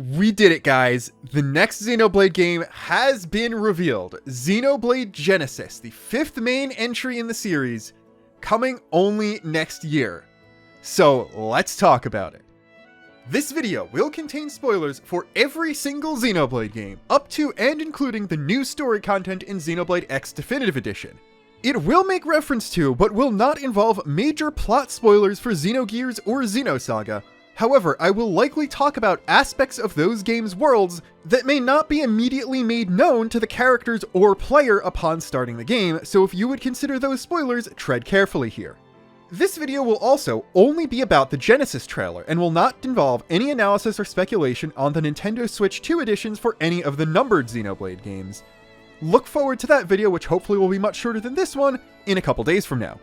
We did it, guys. The next Xenoblade game has been revealed. Xenoblade Genesis, the 5th main entry in the series, coming only next year. So let's talk about it. This video will contain spoilers for every single Xenoblade game, up to and including the new story content in Xenoblade X Definitive Edition. It will make reference to, but will not involve major plot spoilers for Xenogears or Xenosaga. However, I will likely talk about aspects of those games' worlds that may not be immediately made known to the characters or player upon starting the game, so if you would consider those spoilers, tread carefully here. This video will also only be about the Genesis trailer and will not involve any analysis or speculation on the Nintendo Switch 2 editions for any of the numbered Xenoblade games. Look forward to that video, which hopefully will be much shorter than this one, in a couple days from now.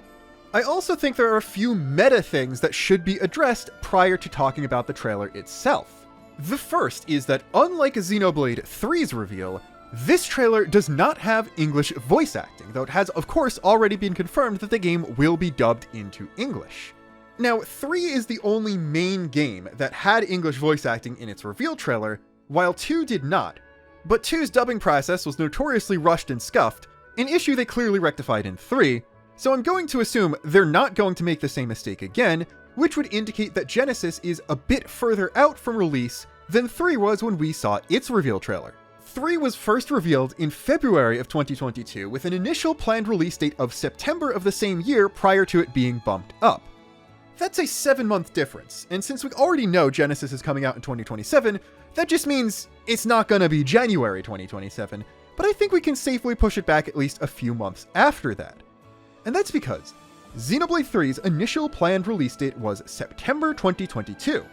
I also think there are a few meta things that should be addressed prior to talking about the trailer itself. The first is that unlike Xenoblade 3's reveal, this trailer does not have English voice acting, though it has of course already been confirmed that the game will be dubbed into English. Now, 3 is the only main game that had English voice acting in its reveal trailer, while 2 did not, but 2's dubbing process was notoriously rushed and scuffed, an issue they clearly rectified in 3, so I'm going to assume they're not going to make the same mistake again, which would indicate that Genesis is a bit further out from release than 3 was when we saw its reveal trailer. 3 was first revealed in February of 2022 with an initial planned release date of September of the same year prior to it being bumped up. That's a 7-month difference, and since we already know Genesis is coming out in 2027, that just means it's not gonna be January 2027, but I think we can safely push it back at least a few months after that. And that's because Xenoblade 3's initial planned release date was September 2022.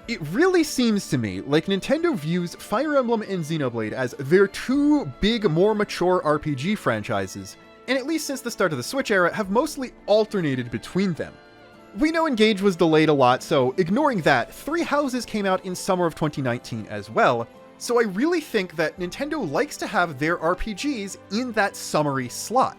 It really seems to me like Nintendo views Fire Emblem and Xenoblade as their two big, more mature RPG franchises, and at least since the start of the Switch era have mostly alternated between them. We know Engage was delayed a lot, so ignoring that, Three Houses came out in summer of 2019 as well, so I really think that Nintendo likes to have their RPGs in that summery slot.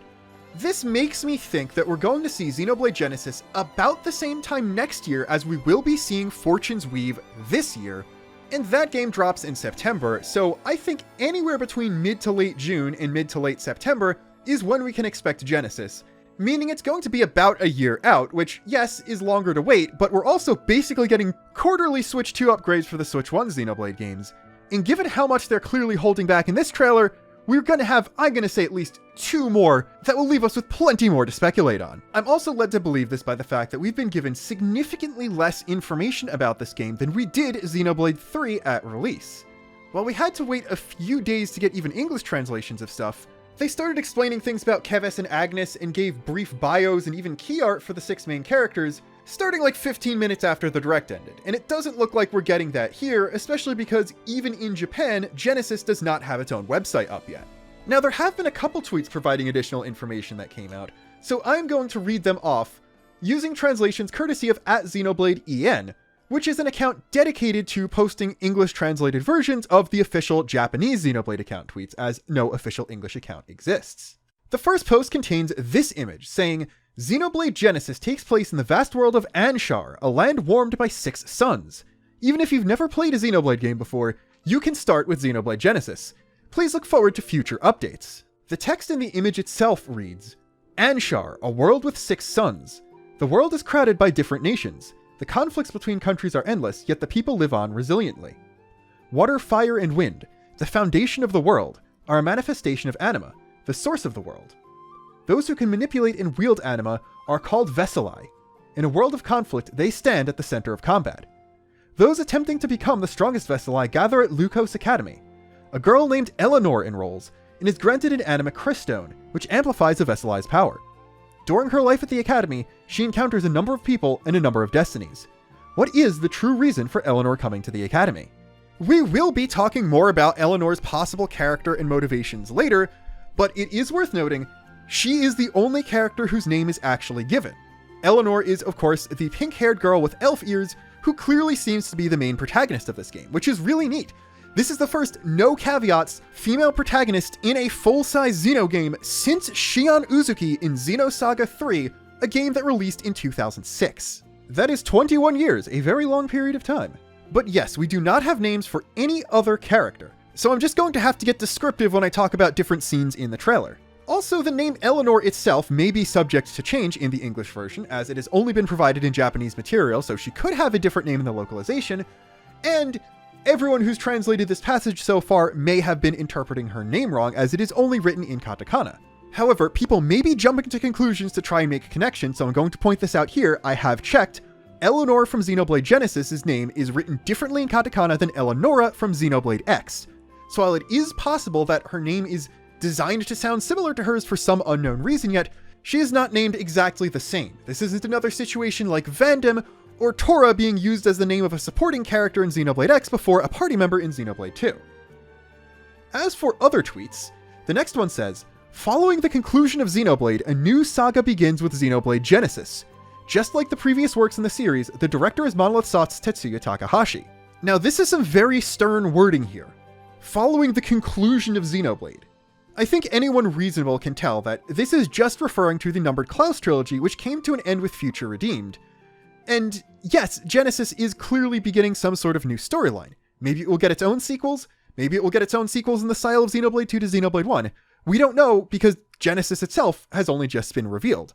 This makes me think that we're going to see Xenoblade Genesis about the same time next year as we will be seeing Fortune's Weave this year, and that game drops in September, so I think anywhere between mid to late June and mid to late September is when we can expect Genesis, meaning it's going to be about a year out, which, yes, is longer to wait, but we're also basically getting quarterly Switch 2 upgrades for the Switch 1 Xenoblade games, and given how much they're clearly holding back in this trailer, we're gonna have, I'm gonna say at least 2 more that will leave us with plenty more to speculate on. I'm also led to believe this by the fact that we've been given significantly less information about this game than we did Xenoblade 3 at release. While we had to wait a few days to get even English translations of stuff, they started explaining things about Keves and Agnes and gave brief bios and even key art for the 6 main characters, starting like 15 minutes after the direct ended, and it doesn't look like we're getting that here, especially because even in Japan, Genesis does not have its own website up yet. Now, there have been a couple tweets providing additional information that came out, so I'm going to read them off, using translations courtesy of @XenobladeEN, which is an account dedicated to posting English translated versions of the official Japanese Xenoblade account tweets, as no official English account exists. The first post contains this image, saying, Xenoblade Genesis takes place in the vast world of Anshar, a land warmed by 6 suns. Even if you've never played a Xenoblade game before, you can start with Xenoblade Genesis. Please look forward to future updates. The text in the image itself reads, Anshar, a world with 6 suns. The world is crowded by different nations. The conflicts between countries are endless, yet the people live on resiliently. Water, fire, and wind, the foundation of the world, are a manifestation of anima, the source of the world. Those who can manipulate and wield anima are called Veseli. In a world of conflict, they stand at the center of combat. Those attempting to become the strongest Veseli gather at Lukos Academy. A girl named Eleanor enrolls, and is granted an anima crystone, which amplifies the Veseli's power. During her life at the Academy, she encounters a number of people and a number of destinies. What is the true reason for Eleanor coming to the Academy? We will be talking more about Eleanor's possible character and motivations later, but it is worth noting she is the only character whose name is actually given. Eleanor is, of course, the pink-haired girl with elf ears who clearly seems to be the main protagonist of this game, which is really neat. This is the first no caveats female protagonist in a full-size Xeno game since Shion Uzuki in Xenosaga 3, a game that released in 2006. That is 21 years, a very long period of time. But yes, we do not have names for any other character, so I'm just going to have to get descriptive when I talk about different scenes in the trailer. Also, the name Eleanor itself may be subject to change in the English version, as it has only been provided in Japanese material, so she could have a different name in the localization, and everyone who's translated this passage so far may have been interpreting her name wrong, as it is only written in katakana. However, people may be jumping to conclusions to try and make a connection, so I'm going to point this out here. I have checked. Eleanor from Xenoblade Genesis' name is written differently in katakana than Eleonora from Xenoblade X. So while it is possible that her name is designed to sound similar to hers for some unknown reason, yet she is not named exactly the same. This isn't another situation like Vandam or Tora being used as the name of a supporting character in Xenoblade X before a party member in Xenoblade 2. As for other tweets, the next one says, "Following the conclusion of Xenoblade, a new saga begins with Xenoblade Genesis. Just like the previous works in the series, the director is Monolith Soft's Tetsuya Takahashi." Now this is some very stern wording here. Following the conclusion of Xenoblade. I think anyone reasonable can tell that this is just referring to the Numbered Clouds trilogy, which came to an end with Future Redeemed. And yes, Genesis is clearly beginning some sort of new storyline. Maybe it will get its own sequels, maybe it will get its own sequels in the style of Xenoblade 2 to Xenoblade 1. We don't know, because Genesis itself has only just been revealed.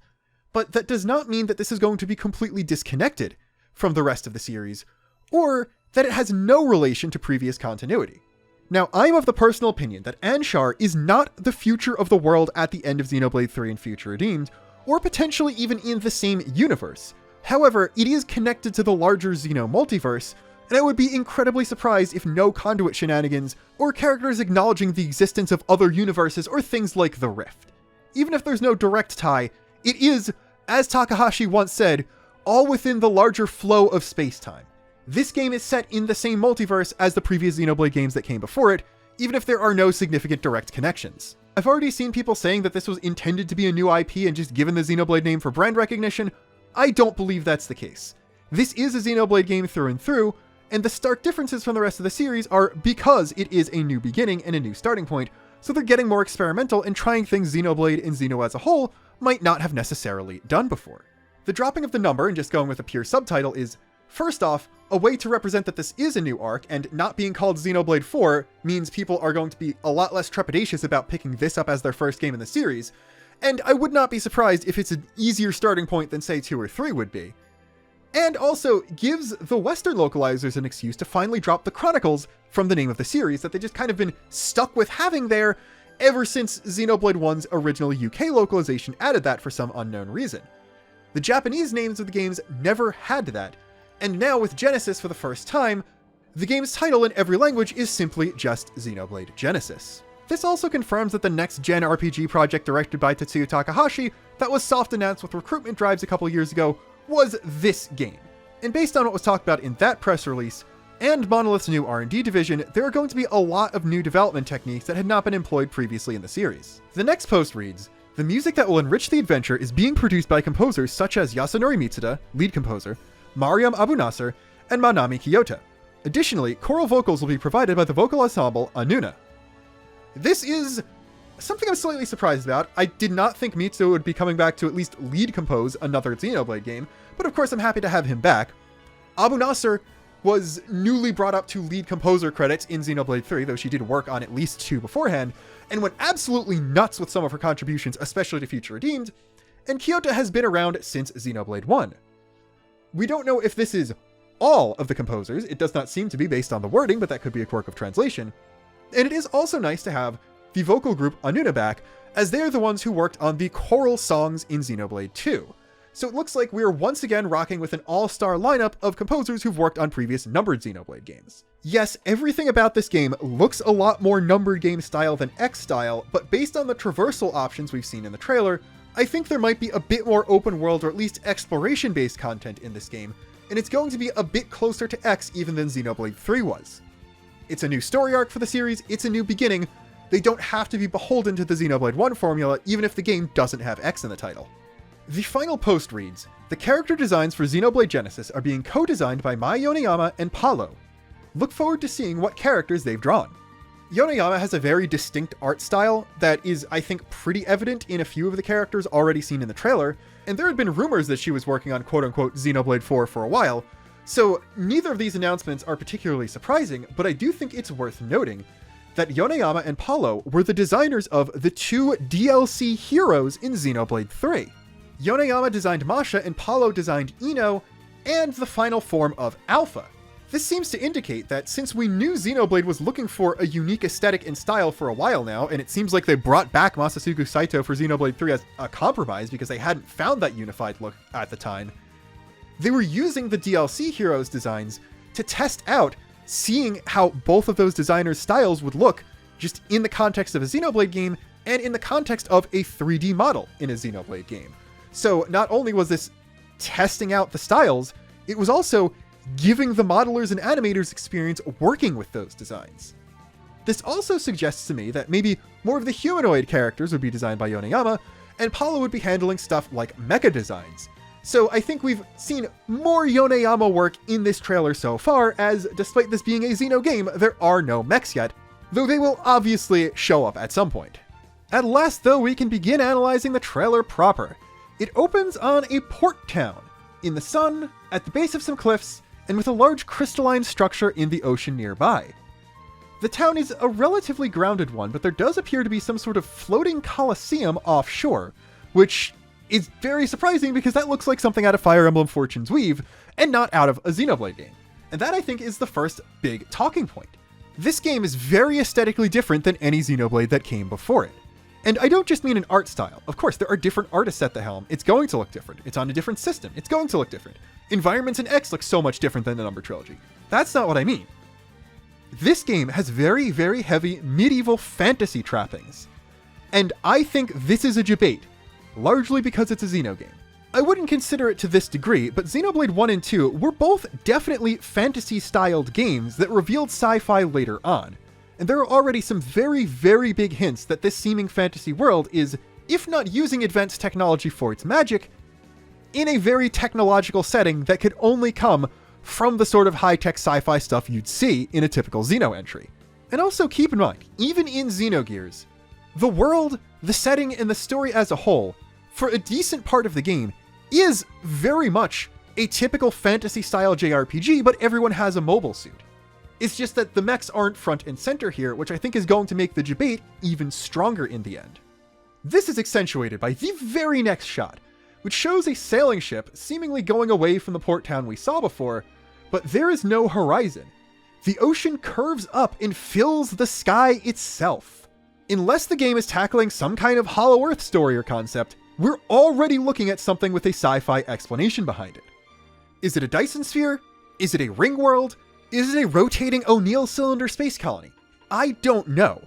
But that does not mean that this is going to be completely disconnected from the rest of the series, or that it has no relation to previous continuity. Now, I'm of the personal opinion that Anshar is not the future of the world at the end of Xenoblade 3 and Future Redeemed, or potentially even in the same universe. However, it is connected to the larger Xeno multiverse, and I would be incredibly surprised if no conduit shenanigans, or characters acknowledging the existence of other universes or things like the Rift. Even if there's no direct tie, it is, as Takahashi once said, all within the larger flow of space-time. This game is set in the same multiverse as the previous Xenoblade games that came before it, even if there are no significant direct connections. I've already seen people saying that this was intended to be a new IP and just given the Xenoblade name for brand recognition. I don't believe that's the case. This is a Xenoblade game through and through, and the stark differences from the rest of the series are because it is a new beginning and a new starting point, so they're getting more experimental and trying things Xenoblade and Xeno as a whole might not have necessarily done before. The dropping of the number and just going with a pure subtitle is, first off, a way to represent that this is a new arc, and not being called Xenoblade 4 means people are going to be a lot less trepidatious about picking this up as their first game in the series, and I would not be surprised if it's an easier starting point than say 2 or 3 would be. And also gives the Western localizers an excuse to finally drop the Chronicles from the name of the series that they just kind of been stuck with having there ever since Xenoblade 1's original UK localization added that for some unknown reason. The Japanese names of the games never had that, and now with Genesis for the first time, the game's title in every language is simply just Xenoblade Genesis. This also confirms that the next-gen RPG project directed by Tetsuya Takahashi that was soft announced with recruitment drives a couple years ago was this game. And based on what was talked about in that press release, and Monolith's new R&D division, there are going to be a lot of new development techniques that had not been employed previously in the series. The next post reads, "The music that will enrich the adventure is being produced by composers such as Yasunori Mitsuda, lead composer, Mariam Abu Nasser, and Manami Kiyota. Additionally, choral vocals will be provided by the vocal ensemble Anuna." This is something I'm slightly surprised about. I did not think Mitsuda would be coming back to at least lead compose another Xenoblade game, but of course I'm happy to have him back. Abu Nasser was newly brought up to lead composer credits in Xenoblade 3, though she did work on at least 2 beforehand, and went absolutely nuts with some of her contributions, especially to Future Redeemed, and Kiyota has been around since Xenoblade 1. We don't know if this is all of the composers. It does not seem to be based on the wording, but that could be a quirk of translation. And it is also nice to have the vocal group Anuna back, as they're the ones who worked on the choral songs in Xenoblade 2. So it looks like we're once again rocking with an all-star lineup of composers who've worked on previous numbered Xenoblade games. Yes, everything about this game looks a lot more numbered game style than X style, but based on the traversal options we've seen in the trailer, I think there might be a bit more open world or at least exploration-based content in this game, and it's going to be a bit closer to X even than Xenoblade 3 was. It's a new story arc for the series, it's a new beginning. They don't have to be beholden to the Xenoblade 1 formula, even if the game doesn't have X in the title. The final post reads, "The character designs for Xenoblade Genesis are being co-designed by Mai Yoneyama and Palo. Look forward to seeing what characters they've drawn." Yoneyama has a very distinct art style that is, I think, pretty evident in a few of the characters already seen in the trailer, and there had been rumors that she was working on quote-unquote Xenoblade 4 for a while, So neither of these announcements are particularly surprising, but I do think it's worth noting that Yoneyama and Paulo were the designers of the 2 DLC heroes in Xenoblade 3. Yoneyama designed Masha and Paulo designed Ino and the final form of Alpha. This seems to indicate that since we knew Xenoblade was looking for a unique aesthetic and style for a while now, and it seems like they brought back Masasuke Saito for Xenoblade 3 as a compromise because they hadn't found that unified look at the time, they were using the DLC heroes designs to test out seeing how both of those designers' styles would look just in the context of a Xenoblade game and in the context of a 3D model in a Xenoblade game. So not only was this testing out the styles, it was also giving the modelers and animators experience working with those designs. This also suggests to me that maybe more of the humanoid characters would be designed by Yoneyama, and Paulo would be handling stuff like mecha designs. So I think we've seen more Yoneyama work in this trailer so far, as despite this being a Xeno game, there are no mechs yet, though they will obviously show up at some point. At last though, we can begin analyzing the trailer proper. It opens on a port town, in the sun, at the base of some cliffs, and with a large crystalline structure in the ocean nearby. The town is a relatively grounded one, but there does appear to be some sort of floating coliseum offshore, which is very surprising because that looks like something out of Fire Emblem Fortune's Weave, and not out of a Xenoblade game. And that, I think, is the first big talking point. This game is very aesthetically different than any Xenoblade that came before it. And I don't just mean an art style. Of course, there are different artists at the helm. It's going to look different. It's on a different system. It's going to look different. Environments in X look so much different than the Number Trilogy. That's not what I mean. This game has very, very heavy medieval fantasy trappings. And I think this is a debate, largely because it's a Xeno game. I wouldn't consider it to this degree, but Xenoblade 1 and 2 were both definitely fantasy-styled games that revealed sci-fi later on. And there are already some very, very big hints that this seeming fantasy world is, if not using advanced technology for its magic, in a very technological setting that could only come from the sort of high-tech sci-fi stuff you'd see in a typical Xeno entry. And also keep in mind, even in Xenogears, the world, the setting, and the story as a whole, for a decent part of the game, is very much a typical fantasy-style JRPG, but everyone has a mobile suit. It's just that the mechs aren't front and center here, which I think is going to make the debate even stronger in the end. This is accentuated by the very next shot, which shows a sailing ship seemingly going away from the port town we saw before, but there is no horizon. The ocean curves up and fills the sky itself. Unless the game is tackling some kind of Hollow Earth story or concept, we're already looking at something with a sci-fi explanation behind it. Is it a Dyson sphere? Is it a ring world? Is it a rotating O'Neill cylinder space colony? I don't know.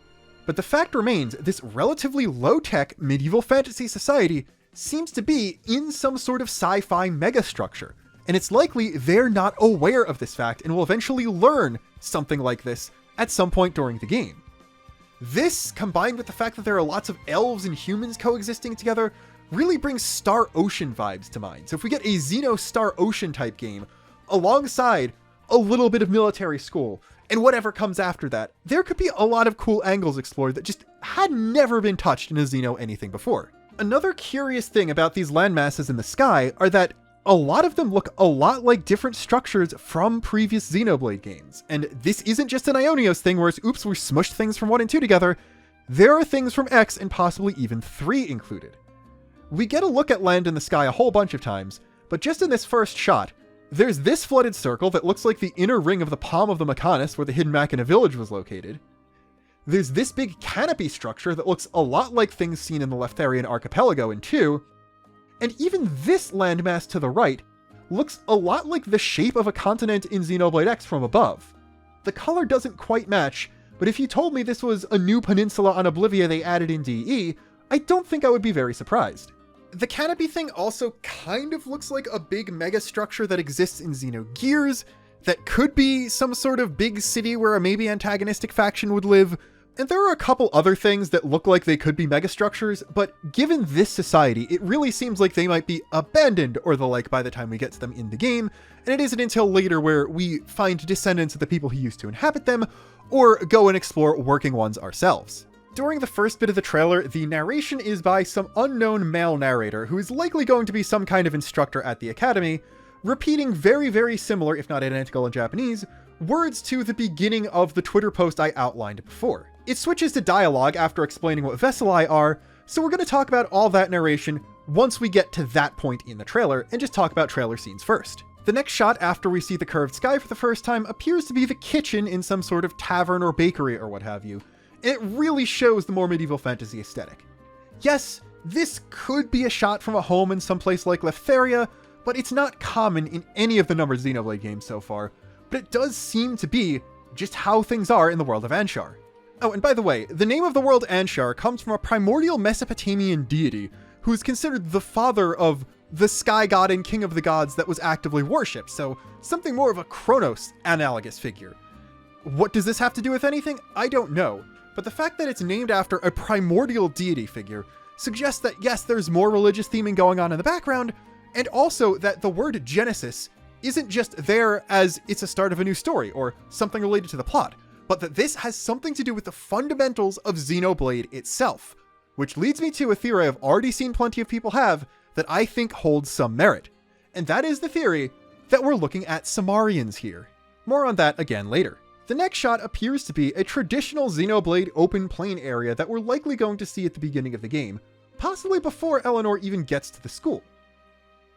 But the fact remains, this relatively low-tech medieval fantasy society seems to be in some sort of sci-fi megastructure, and it's likely they're not aware of this fact and will eventually learn something like this at some point during the game. This, combined with the fact that there are lots of elves and humans coexisting together, really brings Star Ocean vibes to mind. So if we get a Xeno Star Ocean type game, alongside a little bit of military school, and whatever comes after that, there could be a lot of cool angles explored that just had never been touched in a Xeno anything before. Another curious thing about these landmasses in the sky are that a lot of them look a lot like different structures from previous Xenoblade games. And this isn't just an Ionios thing where it's, oops, we smushed things from 1 and 2 together. There are things from X and possibly even 3 included. We get a look at land in the sky a whole bunch of times, but just in this first shot, there's this flooded circle that looks like the inner ring of the palm of the Mechanis where the hidden Machina village was located. There's this big canopy structure that looks a lot like things seen in the Leftharian archipelago in 2, and even this landmass to the right looks a lot like the shape of a continent in Xenoblade X from above. The color doesn't quite match, but if you told me this was a new peninsula on Oblivia they added in DE, I don't think I would be very surprised. The canopy thing also kind of looks like a big mega structure that exists in Xenogears, that could be some sort of big city where a maybe antagonistic faction would live, and there are a couple other things that look like they could be megastructures, but given this society, it really seems like they might be abandoned or the like by the time we get to them in the game, and it isn't until later where we find descendants of the people who used to inhabit them, or go and explore working ones ourselves. During the first bit of the trailer, the narration is by some unknown male narrator who is likely going to be some kind of instructor at the academy, repeating very, very similar, if not identical in Japanese, words to the beginning of the Twitter post I outlined before. It switches to dialogue after explaining what Veseli are, so we're going to talk about all that narration once we get to that point in the trailer, and just talk about trailer scenes first. The next shot after we see the curved sky for the first time appears to be the kitchen in some sort of tavern or bakery or what have you, and it really shows the more medieval fantasy aesthetic. Yes, this could be a shot from a home in some place like Leftheria, but it's not common in any of the numbered Xenoblade games so far, but it does seem to be just how things are in the world of Anshar. Oh, and by the way, the name of the world Anshar comes from a primordial Mesopotamian deity who is considered the father of the sky god and king of the gods that was actively worshipped, so something more of a Kronos analogous figure. What does this have to do with anything? I don't know, but the fact that it's named after a primordial deity figure suggests that yes, there's more religious theming going on in the background, and also that the word Genesis isn't just there as it's a start of a new story or something related to the plot, but that this has something to do with the fundamentals of Xenoblade itself, which leads me to a theory I've already seen plenty of people have that I think holds some merit, and that is the theory that we're looking at Samarians here. More on that again later. The next shot appears to be a traditional Xenoblade open plain area that we're likely going to see at the beginning of the game, possibly before Eleanor even gets to the school.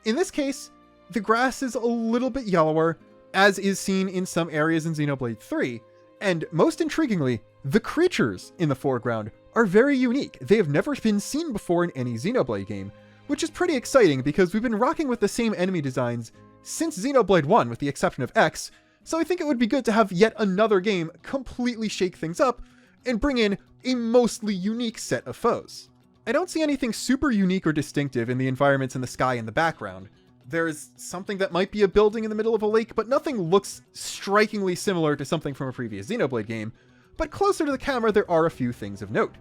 In this case, the grass is a little bit yellower, as is seen in some areas in Xenoblade 3, and most intriguingly, the creatures in the foreground are very unique. They have never been seen before in any Xenoblade game, which is pretty exciting because we've been rocking with the same enemy designs since Xenoblade 1 with the exception of X, so I think it would be good to have yet another game completely shake things up and bring in a mostly unique set of foes. I don't see anything super unique or distinctive in the environments in the sky in the background. There's something that might be a building in the middle of a lake, but nothing looks strikingly similar to something from a previous Xenoblade game, but closer to the camera there are a few things of note.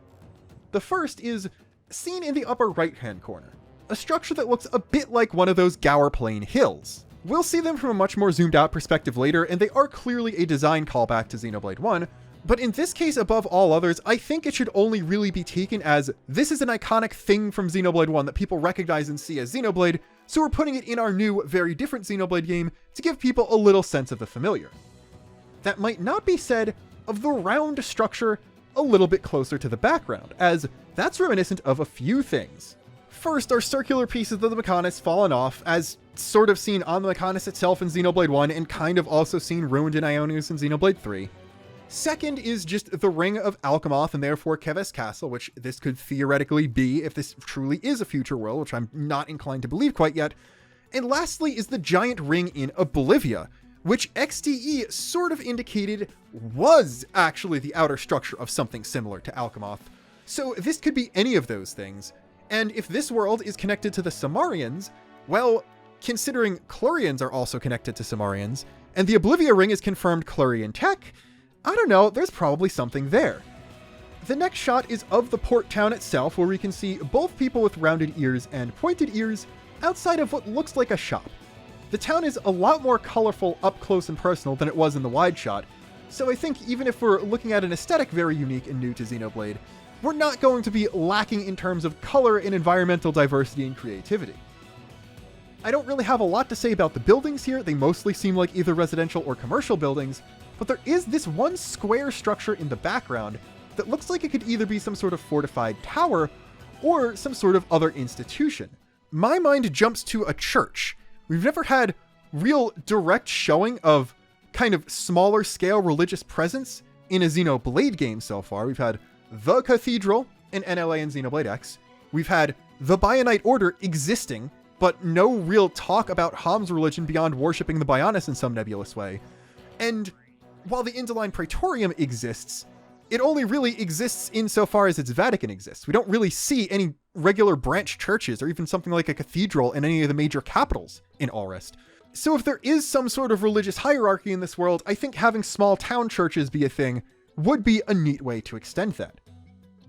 The first is seen in the upper right-hand corner, a structure that looks a bit like one of those Gower Plain hills. We'll see them from a much more zoomed out perspective later, and they are clearly a design callback to Xenoblade 1, but in this case above all others, I think it should only really be taken as this is an iconic thing from Xenoblade 1 that people recognize and see as Xenoblade, so we're putting it in our new, very different Xenoblade game to give people a little sense of the familiar. That might not be said of the round structure a little bit closer to the background, as that's reminiscent of a few things. First are circular pieces of the Mechanis fallen off, as sort of seen on the Mechanis itself in Xenoblade 1 and kind of also seen ruined in Ionius in Xenoblade 3. Second is just the Ring of Alchemoth and therefore Keves Castle, which this could theoretically be if this truly is a future world, which I'm not inclined to believe quite yet. And lastly is the giant ring in Oblivia, which XDE sort of indicated was actually the outer structure of something similar to Alchemoth. So this could be any of those things. And if this world is connected to the Samarians, well, considering Clorians are also connected to Samarians, and the Oblivia ring is confirmed Clorian tech, I don't know, there's probably something there. The next shot is of the port town itself, where we can see both people with rounded ears and pointed ears outside of what looks like a shop. The town is a lot more colorful up close and personal than it was in the wide shot, so I think even if we're looking at an aesthetic very unique and new to Xenoblade, we're not going to be lacking in terms of color and environmental diversity and creativity. I don't really have a lot to say about the buildings here. They mostly seem like either residential or commercial buildings, but there is this one square structure in the background that looks like it could either be some sort of fortified tower or some sort of other institution. My mind jumps to a church. We've never had real direct showing of kind of smaller scale religious presence in a Xenoblade game so far. We've had the Cathedral in NLA and Xenoblade X. We've had the Bionite Order existing, but no real talk about Hom's religion beyond worshipping the Bionis in some nebulous way. And while the Indoline Praetorium exists, it only really exists insofar as its Vatican exists. We don't really see any regular branch churches or even something like a cathedral in any of the major capitals in Alrest. So if there is some sort of religious hierarchy in this world, I think having small town churches be a thing would be a neat way to extend that.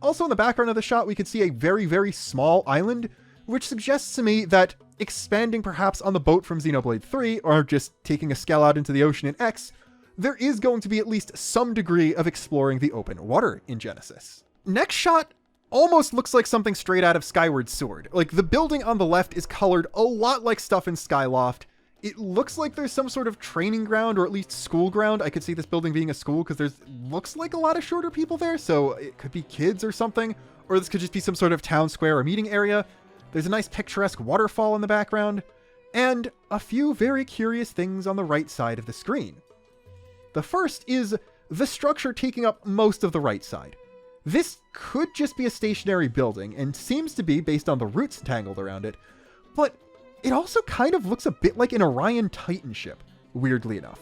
Also in the background of the shot, we could see a very, very small island, which suggests to me that expanding perhaps on the boat from Xenoblade 3, or just taking a scale out into the ocean in X, there is going to be at least some degree of exploring the open water in Genesis. Next shot almost looks like something straight out of Skyward Sword. Like, the building on the left is colored a lot like stuff in Skyloft, It looks like there's some sort of training ground, or at least school ground. I could see this building being a school because there's looks like a lot of shorter people there, so it could be kids or something, or this could just be some sort of town square or meeting area. There's a nice picturesque waterfall in the background, and a few very curious things on the right side of the screen. The first is the structure taking up most of the right side. This could just be a stationary building, and seems to be based on the roots tangled around it, but it also kind of looks a bit like an Orion Titan ship, weirdly enough.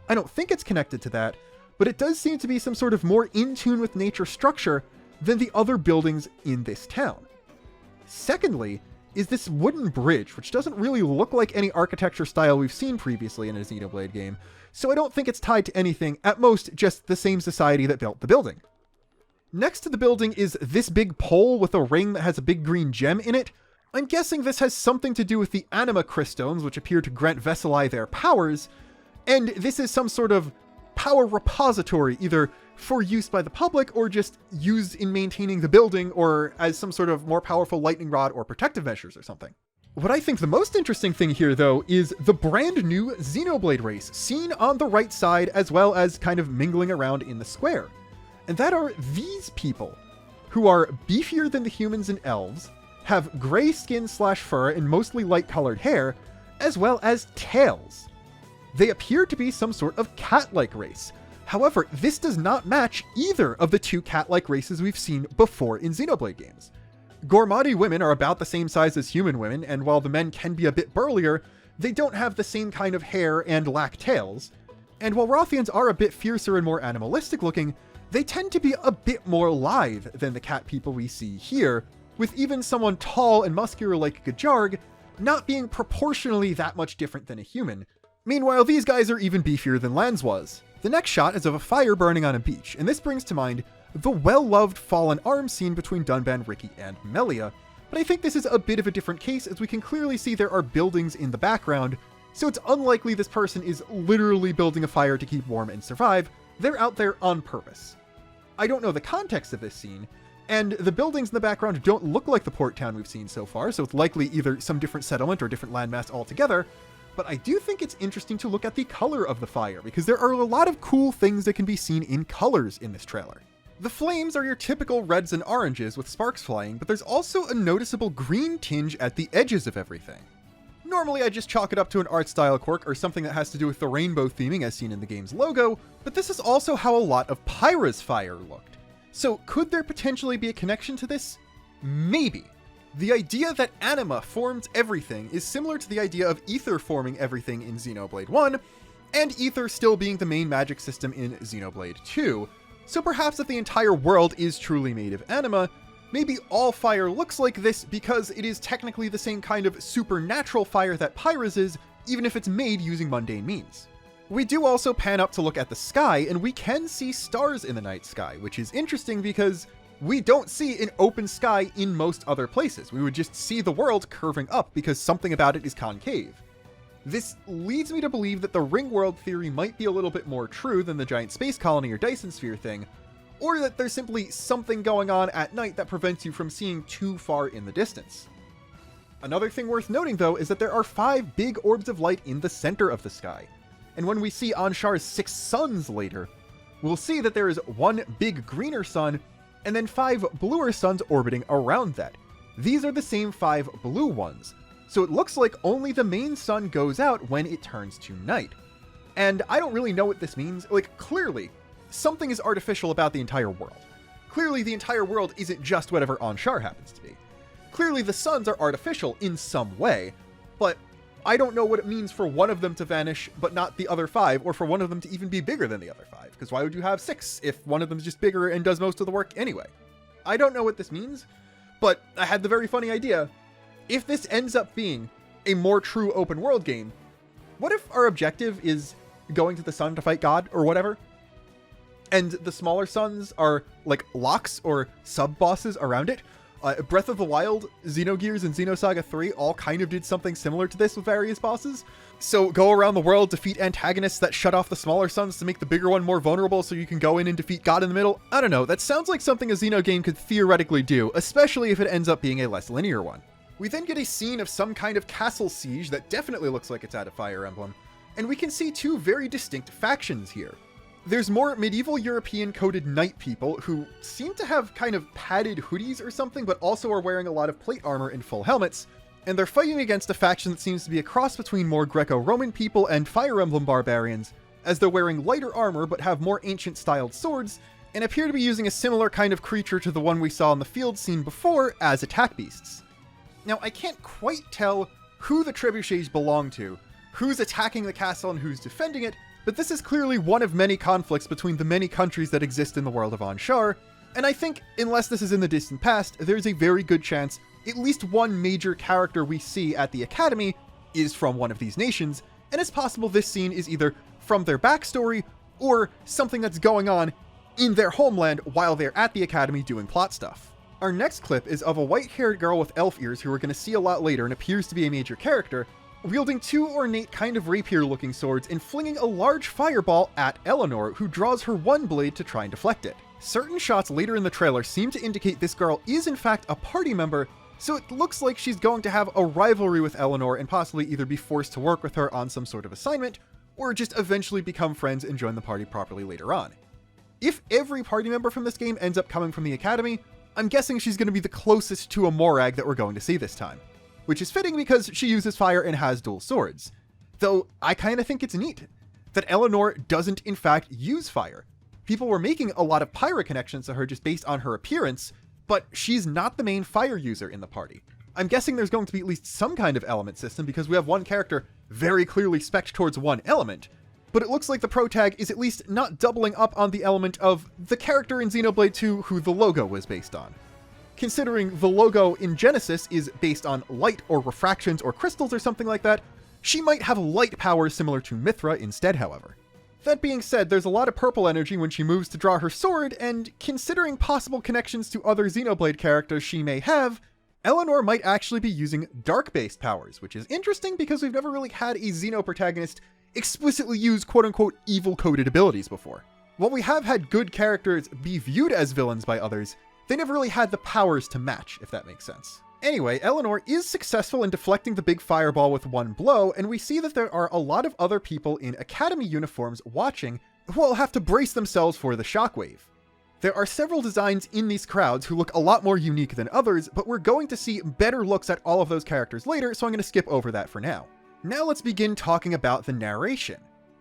I don't think it's connected to that, but it does seem to be some sort of more in tune with nature structure than the other buildings in this town. Secondly, is this wooden bridge, which doesn't really look like any architecture style we've seen previously in a Xenoblade game, so I don't think it's tied to anything, at most just the same society that built the building. Next to the building is this big pole with a ring that has a big green gem in it. I'm guessing this has something to do with the anima crystals, which appear to grant Veseli their powers, and this is some sort of power repository, either for use by the public or just used in maintaining the building, or as some sort of more powerful lightning rod or protective measures or something. What I think the most interesting thing here, though, is the brand new Xenoblade race, seen on the right side as well as kind of mingling around in the square. And that are these people, who are beefier than the humans and elves, have gray skin/fur and mostly light-colored hair, as well as tails. They appear to be some sort of cat-like race. However, this does not match either of the two cat-like races we've seen before in Xenoblade games. Gormadi women are about the same size as human women, and while the men can be a bit burlier, they don't have the same kind of hair and lack tails. And while Rothians are a bit fiercer and more animalistic looking, they tend to be a bit more lithe than the cat people we see here, with even someone tall and muscular like Gajarg not being proportionally that much different than a human. Meanwhile, these guys are even beefier than Lanz was. The next shot is of a fire burning on a beach, and this brings to mind the well-loved fallen arm scene between Dunban, Ricky, and Melia, but I think this is a bit of a different case, as we can clearly see there are buildings in the background, so it's unlikely this person is literally building a fire to keep warm and survive. They're out there on purpose. I don't know the context of this scene, and the buildings in the background don't look like the port town we've seen so far, so it's likely either some different settlement or different landmass altogether, but I do think it's interesting to look at the color of the fire, because there are a lot of cool things that can be seen in colors in this trailer. The flames are your typical reds and oranges with sparks flying, but there's also a noticeable green tinge at the edges of everything. Normally I just chalk it up to an art style quirk or something that has to do with the rainbow theming as seen in the game's logo, but this is also how a lot of Pyra's fire looked. So could there potentially be a connection to this? Maybe. The idea that anima forms everything is similar to the idea of ether forming everything in Xenoblade 1, and ether still being the main magic system in Xenoblade 2. So perhaps if the entire world is truly made of anima, maybe all fire looks like this because it is technically the same kind of supernatural fire that Pyra's is, even if it's made using mundane means. We do also pan up to look at the sky, and we can see stars in the night sky, which is interesting because we don't see an open sky in most other places. We would just see the world curving up because something about it is concave. This leads me to believe that the ring world theory might be a little bit more true than the giant space colony or Dyson sphere thing, or that there's simply something going on at night that prevents you from seeing too far in the distance. Another thing worth noting though is that there are 5 big orbs of light in the center of the sky, and when we see Anshar's 6 suns later, we'll see that there is 1 big greener sun, and then 5 bluer suns orbiting around that. These are the same 5 blue ones, so it looks like only the main sun goes out when it turns to night. And I don't really know what this means. Like, clearly, something is artificial about the entire world. Clearly, the entire world isn't just whatever Anshar happens to be. Clearly, the suns are artificial in some way, but I don't know what it means for one of them to vanish, but not the other 5, or for one of them to even be bigger than the other 5, because why would you have 6 if one of them is just bigger and does most of the work anyway? I don't know what this means, but I had the very funny idea. If this ends up being a more true open world game, what if our objective is going to the sun to fight God or whatever? And the smaller suns are like locks or sub-bosses around it? Breath of the Wild, Xenogears, and Xenosaga 3 all kind of did something similar to this with various bosses. So go around the world, defeat antagonists that shut off the smaller suns to make the bigger one more vulnerable so you can go in and defeat God in the middle. I don't know, that sounds like something a Xeno game could theoretically do, especially if it ends up being a less linear one. We then get a scene of some kind of castle siege that definitely looks like it's out of Fire Emblem, and we can see two very distinct factions here. There's more medieval European coded knight people who seem to have kind of padded hoodies or something, but also are wearing a lot of plate armor and full helmets, and they're fighting against a faction that seems to be a cross between more Greco-Roman people and Fire Emblem barbarians, as they're wearing lighter armor but have more ancient-styled swords, and appear to be using a similar kind of creature to the one we saw in the field scene before as attack beasts. Now, I can't quite tell who the trebuchets belong to, who's attacking the castle and who's defending it, but this is clearly one of many conflicts between the many countries that exist in the world of Anshar, and I think, unless this is in the distant past, there's a very good chance at least one major character we see at the Academy is from one of these nations, and it's possible this scene is either from their backstory or something that's going on in their homeland while they're at the Academy doing plot stuff. Our next clip is of a white-haired girl with elf ears who we're going to see a lot later and appears to be a major character, wielding two ornate kind of rapier-looking swords and flinging a large fireball at Eleanor, who draws her one blade to try and deflect it. Certain shots later in the trailer seem to indicate this girl is in fact a party member, so it looks like she's going to have a rivalry with Eleanor and possibly either be forced to work with her on some sort of assignment, or just eventually become friends and join the party properly later on. If every party member from this game ends up coming from the Academy, I'm guessing she's going to be the closest to a Morag that we're going to see this time, which is fitting because she uses fire and has dual swords. Though I kind of think it's neat that Eleanor doesn't in fact use fire. People were making a lot of pyro connections to her just based on her appearance, but she's not the main fire user in the party. I'm guessing there's going to be at least some kind of element system because we have one character very clearly spec'd towards one element, but it looks like the pro tag is at least not doubling up on the element of the character in Xenoblade 2 who the logo was based on. Considering the logo in Genesis is based on light or refractions or crystals or something like that, she might have light powers similar to Mithra instead, however. That being said, there's a lot of purple energy when she moves to draw her sword, and considering possible connections to other Xenoblade characters she may have, Eleanor might actually be using dark-based powers, which is interesting because we've never really had a Xeno protagonist explicitly use quote-unquote evil-coded abilities before. While we have had good characters be viewed as villains by others, they never really had the powers to match, if that makes sense. Anyway, Eleanor is successful in deflecting the big fireball with one blow, and we see that there are a lot of other people in Academy uniforms watching who will have to brace themselves for the shockwave. There are several designs in these crowds who look a lot more unique than others, but we're going to see better looks at all of those characters later, so I'm going to skip over that for now. Now let's begin talking about the narration.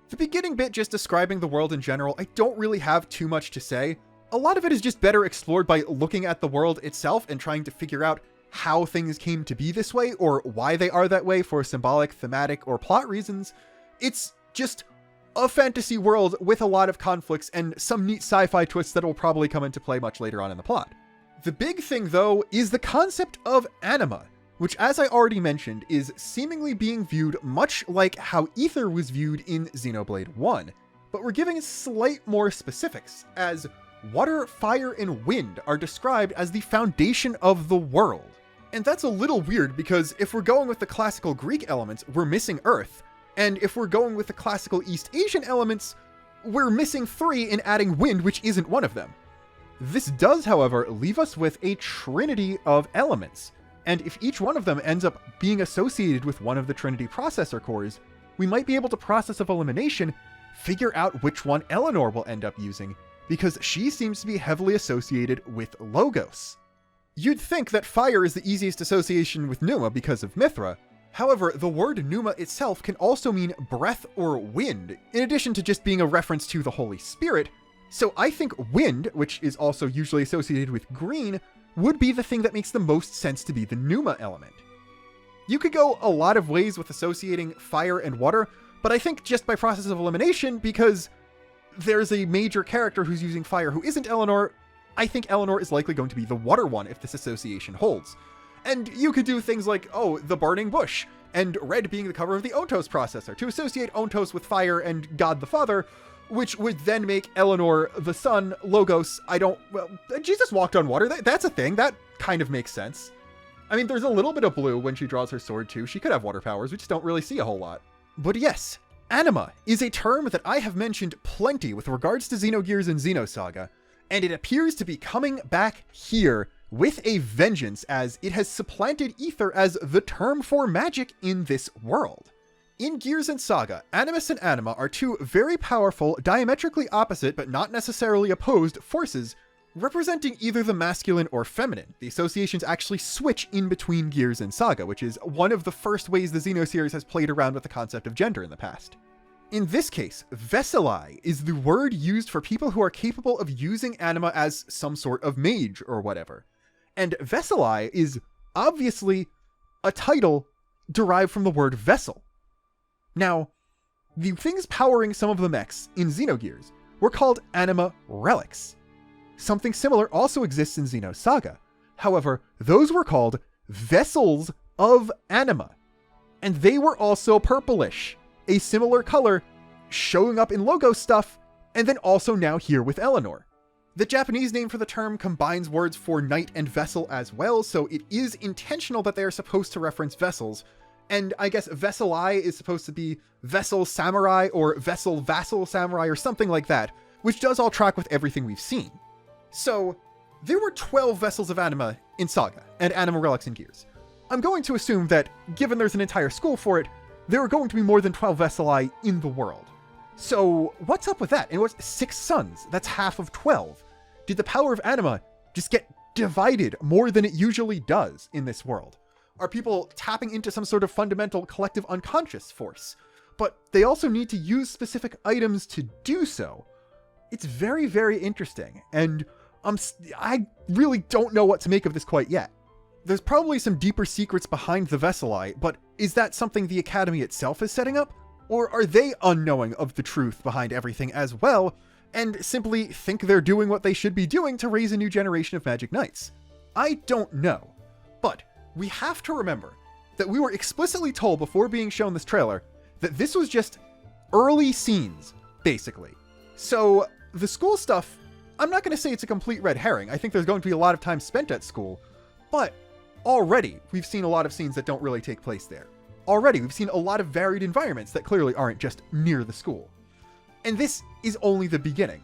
The beginning bit just describing the world in general, I don't really have too much to say. A lot of it is just better explored by looking at the world itself and trying to figure out how things came to be this way, or why they are that way for symbolic, thematic, or plot reasons. It's just a fantasy world with a lot of conflicts and some neat sci-fi twists that will probably come into play much later on in the plot. The big thing, though, is the concept of anima, which, as I already mentioned, is seemingly being viewed much like how ether was viewed in Xenoblade 1, but we're giving slight more specifics, as water, fire, and wind are described as the foundation of the world. And that's a little weird because if we're going with the classical Greek elements, we're missing Earth. And if we're going with the classical East Asian elements, we're missing 3 and adding wind, which isn't one of them. This does, however, leave us with a trinity of elements. And if each one of them ends up being associated with one of the Trinity processor cores, we might be able to, process of elimination, figure out which one Eleanor will end up using, because she seems to be heavily associated with Logos. You'd think that fire is the easiest association with Pneuma because of Mithra. However, the word Pneuma itself can also mean breath or wind, in addition to just being a reference to the Holy Spirit. So I think wind, which is also usually associated with green, would be the thing that makes the most sense to be the Pneuma element. You could go a lot of ways with associating fire and water, but I think just by process of elimination, because there's a major character who's using fire who isn't Eleanor, I think Eleanor is likely going to be the water one if this association holds. And you could do things like, oh, the burning bush, and red being the cover of the Ontos processor, to associate Ontos with fire and God the Father, which would then make Eleanor the Son, Logos. Jesus walked on water, that's a thing, that kind of makes sense. I mean, there's a little bit of blue when she draws her sword too, she could have water powers, we just don't really see a whole lot. But yes, anima is a term that I have mentioned plenty with regards to Xenogears and Xenosaga, and it appears to be coming back here with a vengeance, as it has supplanted ether as the term for magic in this world. In Gears and Saga, Animus and Anima are two very powerful, diametrically opposite but not necessarily opposed forces, representing either the masculine or feminine. The associations actually switch in between Gears and Saga, which is one of the first ways the Xeno series has played around with the concept of gender in the past. In this case, Veseli is the word used for people who are capable of using anima as some sort of mage or whatever. And Veseli is obviously a title derived from the word vessel. Now, the things powering some of the mechs in Xenogears were called anima relics. Something similar also exists in Xenosaga. However, those were called vessels of anima. And they were also purplish, a similar color showing up in logo stuff, and then also now here with Eleanor. The Japanese name for the term combines words for knight and vessel as well, so it is intentional that they are supposed to reference vessels. And I guess Veseli is supposed to be vessel samurai or vessel vassal samurai or something like that, which does all track with everything we've seen. So there were 12 vessels of anima in Saga and anima relics in Gears. I'm going to assume that, given there's an entire school for it, there are going to be more than 12 Veseli in the world. So what's up with that? And what's 6 suns? That's half of 12. Did the power of anima just get divided more than it usually does in this world? Are people tapping into some sort of fundamental collective unconscious force? But they also need to use specific items to do so. It's very, very interesting, and I really don't know what to make of this quite yet. There's probably some deeper secrets behind the Veseli, but is that something the Academy itself is setting up? Or are they unknowing of the truth behind everything as well, and simply think they're doing what they should be doing to raise a new generation of Magic Knights? I don't know. But we have to remember that we were explicitly told before being shown this trailer that this was just early scenes, basically. So the school stuff, I'm not going to say it's a complete red herring. I think there's going to be a lot of time spent at school, but already we've seen a lot of scenes that don't really take place there. Already we've seen a lot of varied environments that clearly aren't just near the school. And this is only the beginning.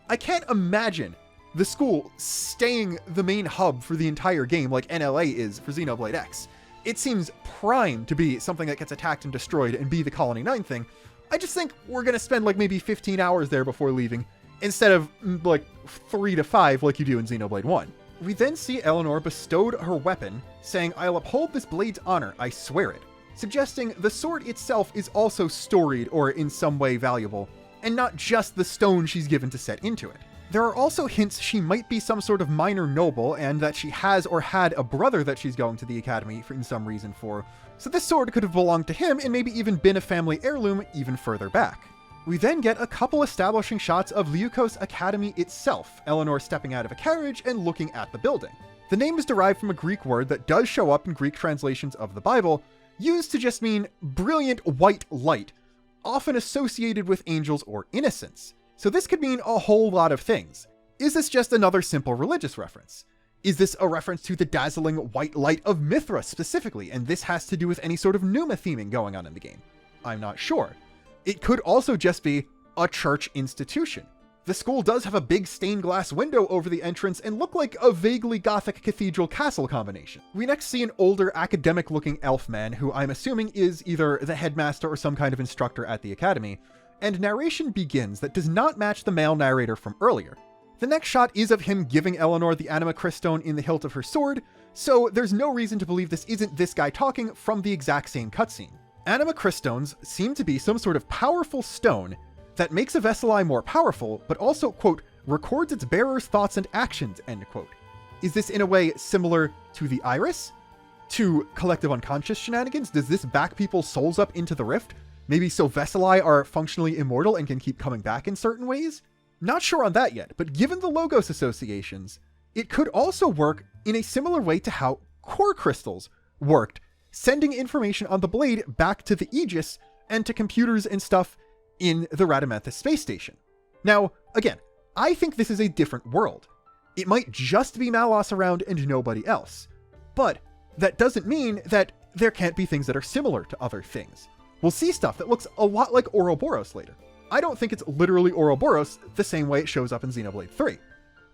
I can't imagine the school staying the main hub for the entire game like NLA is for Xenoblade X. It seems primed to be something that gets attacked and destroyed and be the Colony 9 thing. I just think we're going to spend like maybe 15 hours there before leaving, instead of like 3 to 5 like you do in Xenoblade 1. We then see Eleanor bestowed her weapon, saying, "I'll uphold this blade's honor, I swear it," suggesting the sword itself is also storied or in some way valuable, and not just the stone she's given to set into it. There are also hints she might be some sort of minor noble, and that she has or had a brother that she's going to the Academy in some reason for, so this sword could have belonged to him and maybe even been a family heirloom even further back. We then get a couple establishing shots of Liukos Academy itself, Eleanor stepping out of a carriage and looking at the building. The name is derived from a Greek word that does show up in Greek translations of the Bible, used to just mean brilliant white light, often associated with angels or innocence. So this could mean a whole lot of things. Is this just another simple religious reference? Is this a reference to the dazzling white light of Mithra specifically, and this has to do with any sort of Pneuma theming going on in the game? I'm not sure. It could also just be a church institution. The school does have a big stained glass window over the entrance and look like a vaguely gothic cathedral castle combination. We next see an older academic looking elf man who I'm assuming is either the headmaster or some kind of instructor at the academy, and narration begins that does not match the male narrator from earlier. The next shot is of him giving Eleanor the anima crystone in the hilt of her sword, so there's no reason to believe this isn't this guy talking from the exact same cutscene. Anima crystones seem to be some sort of powerful stone that makes a Veseli more powerful, but also, quote, records its bearer's thoughts and actions, end quote. Is this in a way similar to the Iris? To collective unconscious shenanigans? Does this back people's souls up into the rift? Maybe so Veseli are functionally immortal and can keep coming back in certain ways? Not sure on that yet, but given the Logos associations, it could also work in a similar way to how core crystals worked, sending information on the blade back to the Aegis and to computers and stuff in the Radamanthus space station. Now, again, I think this is a different world. It might just be Malos around and nobody else, but that doesn't mean that there can't be things that are similar to other things. We'll see stuff that looks a lot like Ouroboros later. I don't think it's literally Ouroboros the same way it shows up in Xenoblade 3.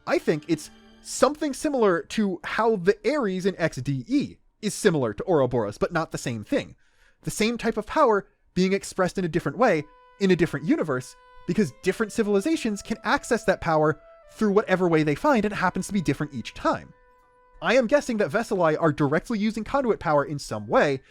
I think it's something similar to how the Ares in XDE is similar to Ouroboros, but not the same thing. The same type of power being expressed in a different way, in a different universe, because different civilizations can access that power through whatever way they find, and it happens to be different each time. I am guessing that Veseli are directly using conduit power in some way,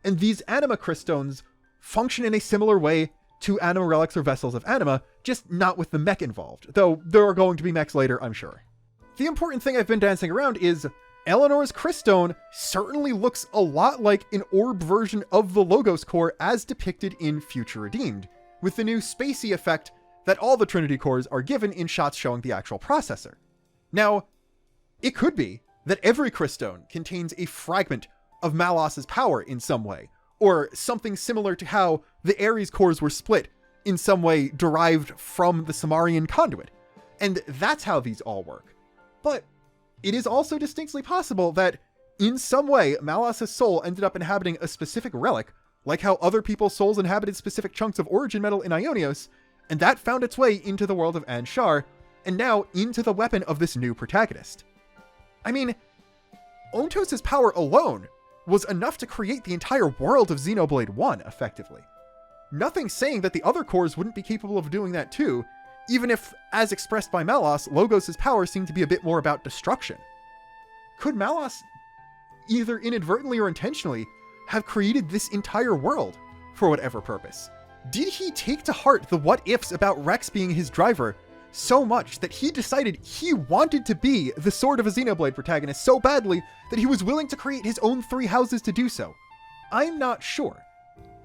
and these anima cryststones function in a similar way to anima relics or vessels of anima, just not with the mech involved, though there are going to be mechs later, I'm sure. The important thing I've been dancing around is Eleanor's cryststone certainly looks a lot like an orb version of the Logos core as depicted in Future Redeemed, with the new spacey effect that all the Trinity cores are given in shots showing the actual processor. Now, it could be that every cryststone contains a fragment of Malos's power in some way, or something similar to how the Ares cores were split in some way derived from the Samarian conduit, and that's how these all work. But it is also distinctly possible that in some way Malos's soul ended up inhabiting a specific relic, like how other people's souls inhabited specific chunks of origin metal in Ionios, and that found its way into the world of Anshar, and now into the weapon of this new protagonist. I mean, Ontos' power alone was enough to create the entire world of Xenoblade 1, effectively. Nothing's saying that the other cores wouldn't be capable of doing that too, even if, as expressed by Malos, Logos' power seemed to be a bit more about destruction. Could Malos, either inadvertently or intentionally, have created this entire world for whatever purpose? Did he take to heart the what-ifs about Rex being his driver so much that he decided he wanted to be the Sword of a Xenoblade protagonist so badly that he was willing to create his own 3 houses to do so? I'm not sure.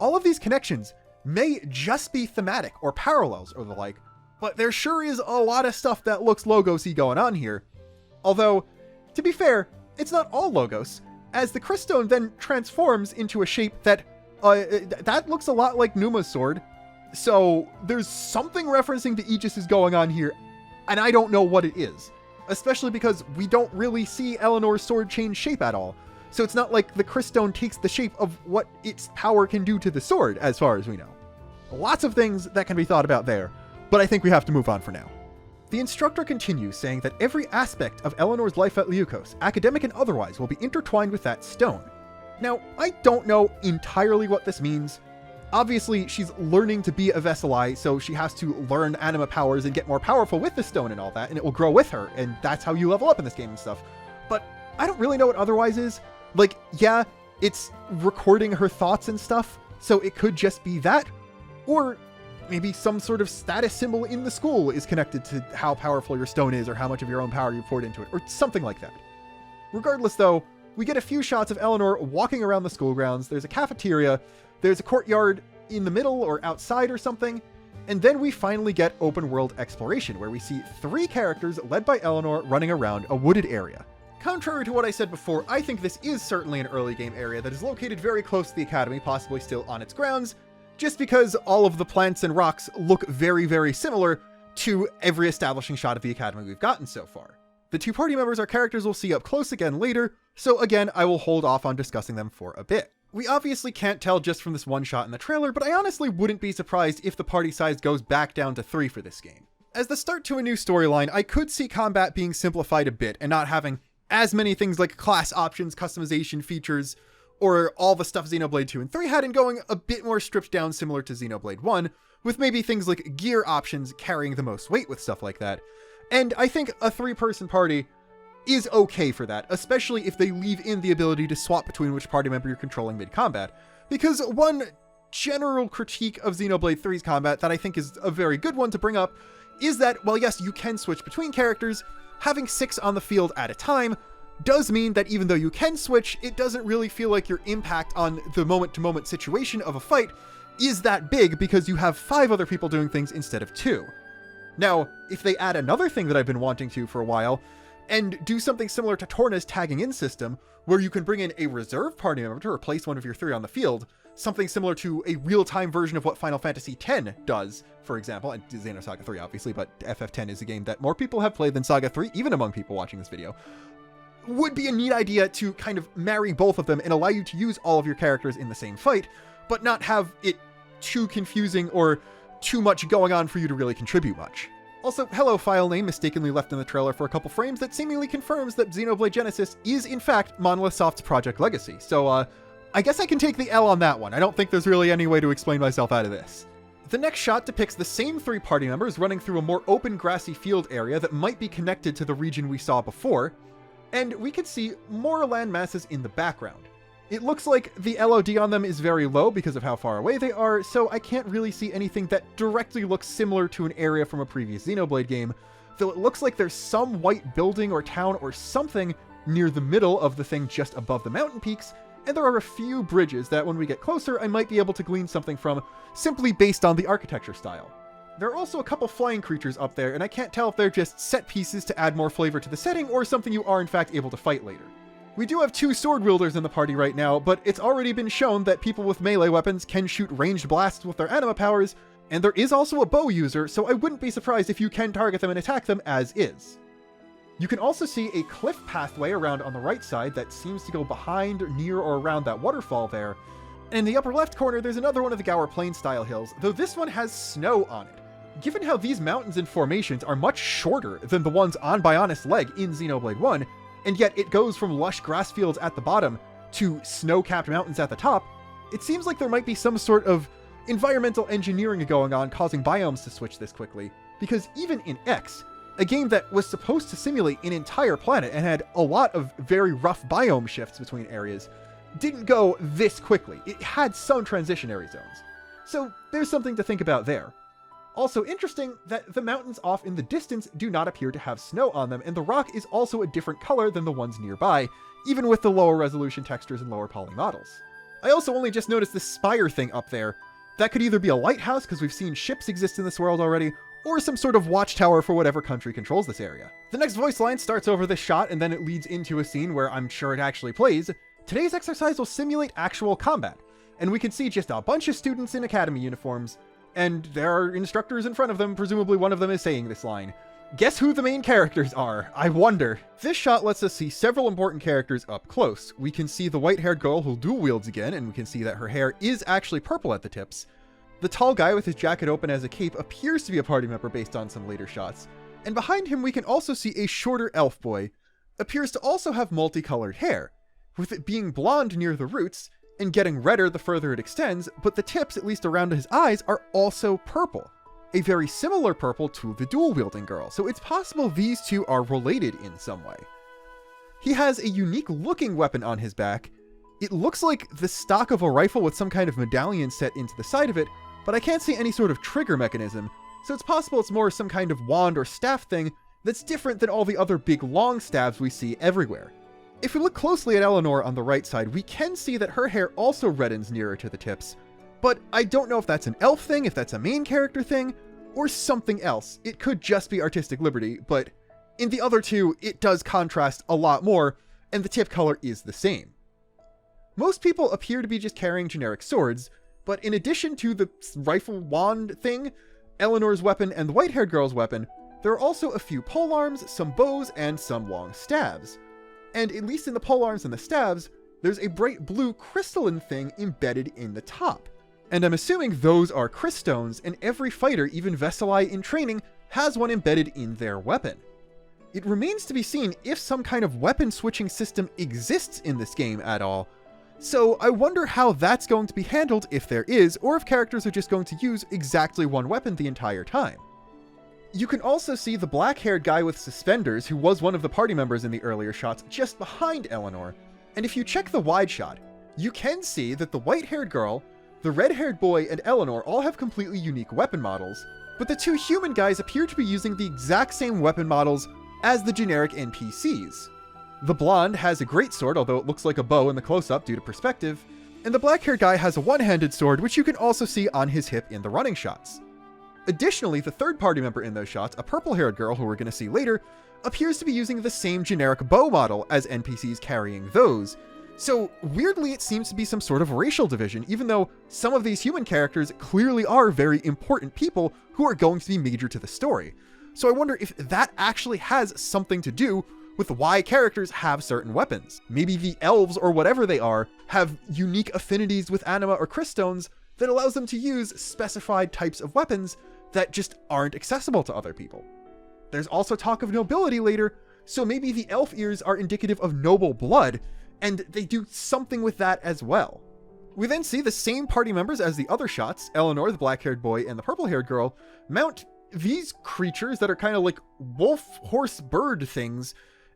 All of these connections may just be thematic or parallels or the like, but there sure is a lot of stuff that looks Logos-y going on here. Although, to be fair, it's not all Logos, as the cryststone then transforms into a shape that that looks a lot like Numa's sword. So there's something referencing to Aegis is going on here, and I don't know what it is. Especially because we don't really see Eleanor's sword change shape at all. So it's not like the cryststone takes the shape of what its power can do to the sword, as far as we know. Lots of things that can be thought about there, but I think we have to move on for now. The instructor continues, saying that every aspect of Eleanor's life at Leukos, academic and otherwise, will be intertwined with that stone. Now, I don't know entirely what this means. Obviously, she's learning to be a Veseli, so she has to learn anima powers and get more powerful with the stone and all that, and it will grow with her, and that's how you level up in this game and stuff. But I don't really know what otherwise is. Like, yeah, it's recording her thoughts and stuff, so it could just be that, or maybe some sort of status symbol in the school is connected to how powerful your stone is or how much of your own power you poured into it, or something like that. Regardless, though, we get a few shots of Eleanor walking around the school grounds. There's a cafeteria, there's a courtyard in the middle or outside or something, and then we finally get open world exploration, where we see 3 characters led by Eleanor running around a wooded area. Contrary to what I said before, I think this is certainly an early game area that is located very close to the academy, possibly still on its grounds, just because all of the plants and rocks look very, very similar to every establishing shot of the academy we've gotten so far. The 2 party members are characters we'll see up close again later, so again, I will hold off on discussing them for a bit. We obviously can't tell just from this one shot in the trailer, but I honestly wouldn't be surprised if the party size goes back down to 3 for this game. As the start to a new storyline, I could see combat being simplified a bit and not having as many things like class options, customization features, or all the stuff Xenoblade 2 and 3 had, and going a bit more stripped down similar to Xenoblade 1, with maybe things like gear options carrying the most weight with stuff like that. And I think a 3-person party is okay for that, especially if they leave in the ability to swap between which party member you're controlling mid-combat. Because one general critique of Xenoblade 3's combat that I think is a very good one to bring up is that, while yes, you can switch between characters, having 6 on the field at a time does mean that even though you can switch, it doesn't really feel like your impact on the moment-to-moment situation of a fight is that big because you have 5 other people doing things instead of 2. Now, if they add another thing that I've been wanting to for a while, and do something similar to Torna's tagging in system, where you can bring in a reserve party member to replace one of your 3 on the field, something similar to a real-time version of what Final Fantasy X does, for example, and Xenosaga 3 obviously, but FF10 is a game that more people have played than Saga 3, even among people watching this video, would be a neat idea to kind of marry both of them and allow you to use all of your characters in the same fight, but not have it too confusing or too much going on for you to really contribute much. Also, hello file name mistakenly left in the trailer for a couple frames that seemingly confirms that Xenoblade Genesis is in fact Monolith Soft's Project Legacy, so I guess I can take the L on that one. I don't think there's really any way to explain myself out of this. The next shot depicts the same 3 party members running through a more open grassy field area that might be connected to the region we saw before, and we can see more land masses in the background. It looks like the LOD on them is very low because of how far away they are, so I can't really see anything that directly looks similar to an area from a previous Xenoblade game, though it looks like there's some white building or town or something near the middle of the thing just above the mountain peaks, and there are a few bridges that when we get closer I might be able to glean something from, simply based on the architecture style. There are also a couple flying creatures up there, and I can't tell if they're just set pieces to add more flavor to the setting or something you are in fact able to fight later. We do have 2 sword wielders in the party right now, but it's already been shown that people with melee weapons can shoot ranged blasts with their anima powers, and there is also a bow user, so I wouldn't be surprised if you can target them and attack them as is. You can also see a cliff pathway around on the right side that seems to go behind, near, or around that waterfall there. And in the upper left corner, there's another one of the Gower Plain style hills, though this one has snow on it. Given how these mountains and formations are much shorter than the ones on Bionis Leg in Xenoblade 1, and yet it goes from lush grass fields at the bottom to snow-capped mountains at the top, it seems like there might be some sort of environmental engineering going on causing biomes to switch this quickly, because even in X, a game that was supposed to simulate an entire planet and had a lot of very rough biome shifts between areas, didn't go this quickly. It had some transitionary zones. So there's something to think about there. Also interesting that the mountains off in the distance do not appear to have snow on them, and the rock is also a different color than the ones nearby, even with the lower resolution textures and lower poly models. I also only just noticed this spire thing up there. That could either be a lighthouse, because we've seen ships exist in this world already, or some sort of watchtower for whatever country controls this area. The next voice line starts over this shot, and then it leads into a scene where I'm sure it actually plays. Today's exercise will simulate actual combat, and we can see just a bunch of students in academy uniforms, and there are instructors in front of them, presumably one of them is saying this line. Guess who the main characters are? I wonder. This shot lets us see several important characters up close. We can see the white-haired girl who dual wields again, and we can see that her hair is actually purple at the tips. The tall guy with his jacket open as a cape appears to be a party member based on some later shots, and behind him we can also see a shorter elf boy, appears to also have multicolored hair, with it being blonde near the roots, and getting redder the further it extends, but the tips, at least around his eyes, are also purple. A very similar purple to the dual-wielding girl, so it's possible these two are related in some way. He has a unique-looking weapon on his back. It looks like the stock of a rifle with some kind of medallion set into the side of it, but I can't see any sort of trigger mechanism, so it's possible it's more some kind of wand or staff thing that's different than all the other big long stabs we see everywhere. If we look closely at Eleanor on the right side, we can see that her hair also reddens nearer to the tips, but I don't know if that's an elf thing, if that's a main character thing, or something else. It could just be artistic liberty, but in the other two, it does contrast a lot more, and the tip color is the same. Most people appear to be just carrying generic swords, but in addition to the rifle wand thing, Eleanor's weapon, and the white-haired girl's weapon, there are also a few polearms, some bows, and some long stabs. And at least in the polearms and the stabs, there's a bright blue crystalline thing embedded in the top. And I'm assuming those are cryststones, and every fighter, even Veseli in training, has one embedded in their weapon. It remains to be seen if some kind of weapon switching system exists in this game at all, so I wonder how that's going to be handled if there is, or if characters are just going to use exactly one weapon the entire time. You can also see the black-haired guy with suspenders, who was one of the party members in the earlier shots, just behind Eleanor, and if you check the wide shot, you can see that the white-haired girl, the red-haired boy, and Eleanor all have completely unique weapon models, but the two human guys appear to be using the exact same weapon models as the generic NPCs. The blonde has a greatsword, although it looks like a bow in the close-up due to perspective, and the black-haired guy has a one-handed sword, which you can also see on his hip in the running shots. Additionally, the third party member in those shots, a purple-haired girl who we're going to see later, appears to be using the same generic bow model as NPCs carrying those. So weirdly, it seems to be some sort of racial division, even though some of these human characters clearly are very important people who are going to be major to the story. So I wonder if that actually has something to do with why characters have certain weapons. Maybe the elves, or whatever they are, have unique affinities with anima or cryststones that allows them to use specified types of weapons that just aren't accessible to other people. There's also talk of nobility later, so maybe the elf ears are indicative of noble blood, and they do something with that as well. We then see the same party members as the other shots, Eleanor, the black-haired boy, and the purple-haired girl, mount these creatures that are kind of like wolf, horse, bird things,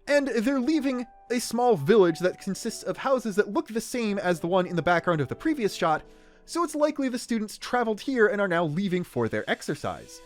and they're leaving a small village that consists of houses that look the same as the one in the background of the previous shot, so it's likely the students traveled here and are now leaving for their exercise.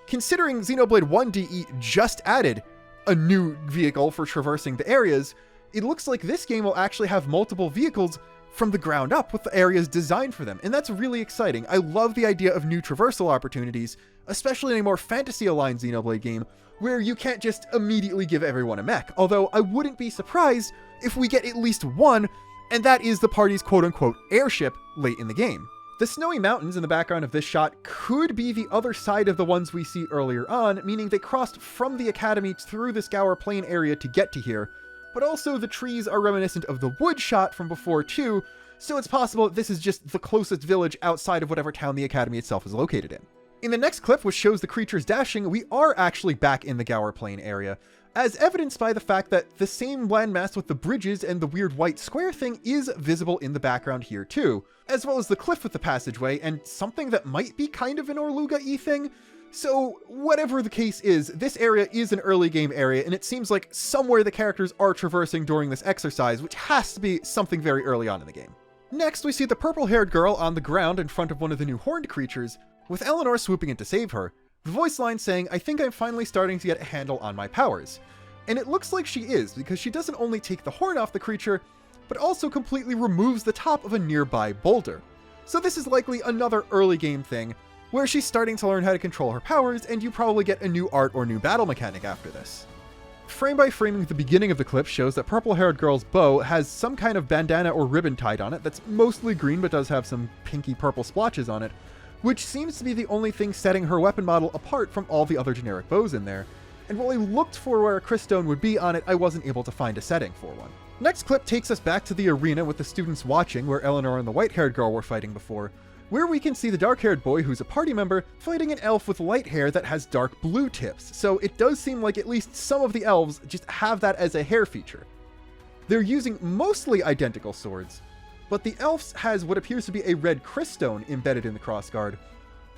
Considering Xenoblade 1DE just added a new vehicle for traversing the areas, it looks like this game will actually have multiple vehicles from the ground up with the areas designed for them, and that's really exciting. I love the idea of new traversal opportunities, especially in a more fantasy-aligned Xenoblade game, where you can't just immediately give everyone a mech, although I wouldn't be surprised if we get at least one, and that is the party's quote-unquote airship late in the game. The snowy mountains in the background of this shot could be the other side of the ones we see earlier on, meaning they crossed from the academy through the Scour Plain area to get to here, but also the trees are reminiscent of the wood shot from before too, so it's possible this is just the closest village outside of whatever town the academy itself is located in. In the next clip, which shows the creatures dashing, we are actually back in the Gower Plain area, as evidenced by the fact that the same landmass with the bridges and the weird white square thing is visible in the background here too, as well as the cliff with the passageway and something that might be kind of an Orluga-y thing. So whatever the case is, this area is an early game area, and it seems like somewhere the characters are traversing during this exercise, which has to be something very early on in the game. Next, we see the purple-haired girl on the ground in front of one of the new horned creatures, with Eleanor swooping in to save her, the voice line saying, "I think I'm finally starting to get a handle on my powers." And it looks like she is, because she doesn't only take the horn off the creature, but also completely removes the top of a nearby boulder. So this is likely another early game thing, where she's starting to learn how to control her powers, and you probably get a new art or new battle mechanic after this. Frame by framing the beginning of the clip shows that purple-haired girl's bow has some kind of bandana or ribbon tied on it that's mostly green but does have some pinky purple splotches on it, which seems to be the only thing setting her weapon model apart from all the other generic bows in there. And while I looked for where a crystone would be on it, I wasn't able to find a setting for one. Next clip takes us back to the arena with the students watching, where Eleanor and the white-haired girl were fighting before, where we can see the dark-haired boy, who's a party member, fighting an elf with light hair that has dark blue tips, so it does seem like at least some of the elves just have that as a hair feature. They're using mostly identical swords, but the elf's has what appears to be a red crystone embedded in the crossguard,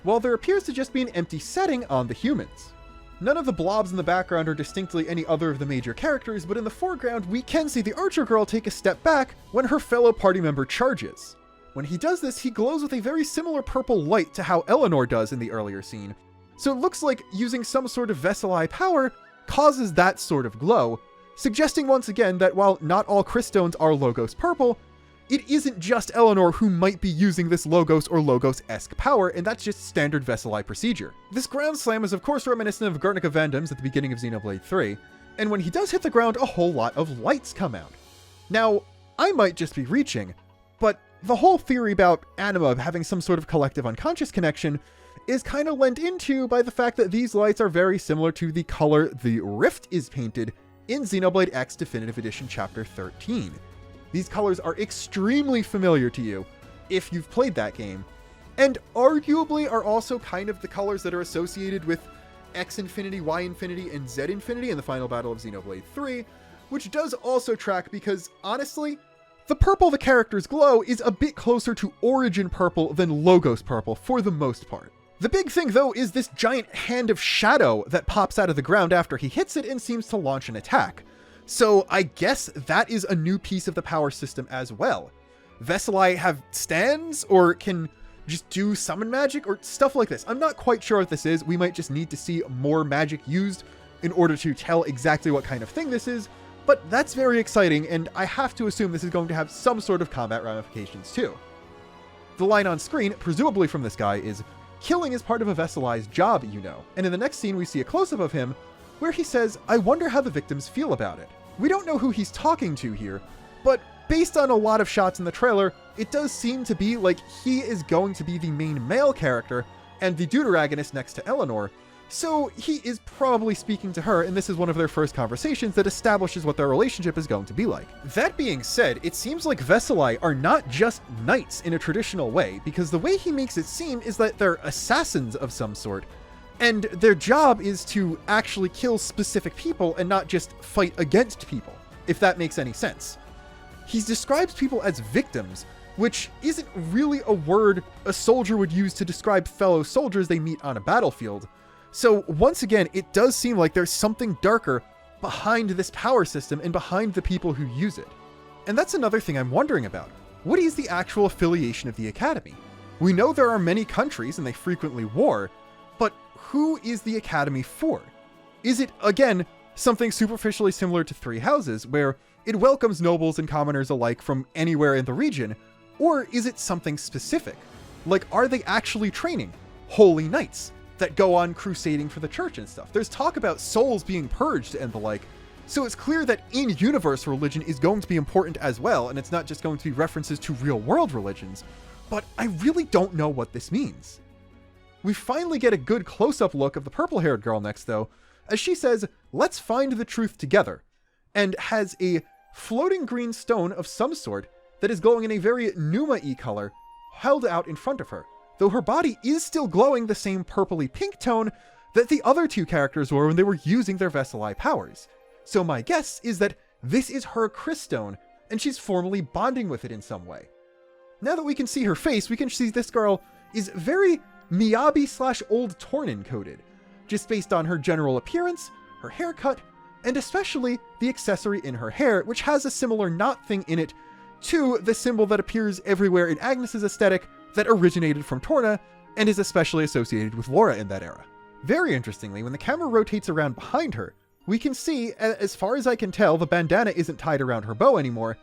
while there appears to just be an empty setting on the humans. None of the blobs in the background are distinctly any other of the major characters, but in the foreground we can see the archer girl take a step back when her fellow party member charges. When he does this, he glows with a very similar purple light to how Eleanor does in the earlier scene, so it looks like using some sort of Veseli power causes that sort of glow, suggesting once again that while not all Cryststones are Logos purple, it isn't just Eleanor who might be using this Logos or Logos-esque power, and that's just standard Veseli procedure. This ground slam is of course reminiscent of Guernica Vandam's at the beginning of Xenoblade 3, and when he does hit the ground, a whole lot of lights come out. Now, I might just be reaching, but the whole theory about anima having some sort of collective unconscious connection is kind of lent into by the fact that these lights are very similar to the color the rift is painted in Xenoblade X Definitive Edition Chapter 13. These colors are extremely familiar to you if you've played that game, and arguably are also kind of the colors that are associated with X Infinity, Y Infinity, and Z Infinity in the final battle of Xenoblade 3, which does also track because, honestly, the purple the characters glow is a bit closer to Origin Purple than Logos Purple for the most part. The big thing, though, is this giant hand of shadow that pops out of the ground after he hits it and seems to launch an attack. So I guess that is a new piece of the power system as well. Veseli have stands, or can just do summon magic, or stuff like this. I'm not quite sure what this is. We might just need to see more magic used in order to tell exactly what kind of thing this is, but that's very exciting, and I have to assume this is going to have some sort of combat ramifications too. The line on screen, presumably from this guy, is, "Killing is part of a Veseli's job, you know." And in the next scene we see a close-up of him, where he says, "I wonder how the victims feel about it." We don't know who he's talking to here, but based on a lot of shots in the trailer, it does seem to be like he is going to be the main male character and the deuteragonist next to Eleanor, So he is probably speaking to her, and this is one of their first conversations that establishes what their relationship is going to be like. That being said, it seems like Veseli are not just knights in a traditional way, because the way he makes it seem is that they're assassins of some sort, and their job is to actually kill specific people and not just fight against people, if that makes any sense. He describes people as victims, which isn't really a word a soldier would use to describe fellow soldiers they meet on a battlefield. So once again, it does seem like there's something darker behind this power system and behind the people who use it. And that's another thing I'm wondering about. What is the actual affiliation of the Academy? We know there are many countries and they frequently war, but who is the Academy for? Is it, again, something superficially similar to Three Houses, where it welcomes nobles and commoners alike from anywhere in the region, or is it something specific? Like, are they actually training holy knights that go on crusading for the church and stuff? There's talk about souls being purged and the like, so it's clear that in-universe religion is going to be important as well, and it's not just going to be references to real-world religions, but I really don't know what this means. We finally get a good close-up look of the purple-haired girl next, though, as she says, "Let's find the truth together," and has a floating green stone of some sort that is glowing in a very Numa-y color held out in front of her, though her body is still glowing the same purpley pink tone that the other two characters were when they were using their Veseli powers. So my guess is that this is her Crystone, and she's formally bonding with it in some way. Now that we can see her face, we can see this girl is very Miyabi/Old Tornin coded, just based on her general appearance, her haircut, and especially the accessory in her hair, which has a similar knot thing in it to the symbol that appears everywhere in Agnes's aesthetic that originated from Torna and is especially associated with Laura in that era. Very interestingly, when the camera rotates around behind her, we can see, as far as I can tell, the bandana isn't tied around her bow anymore,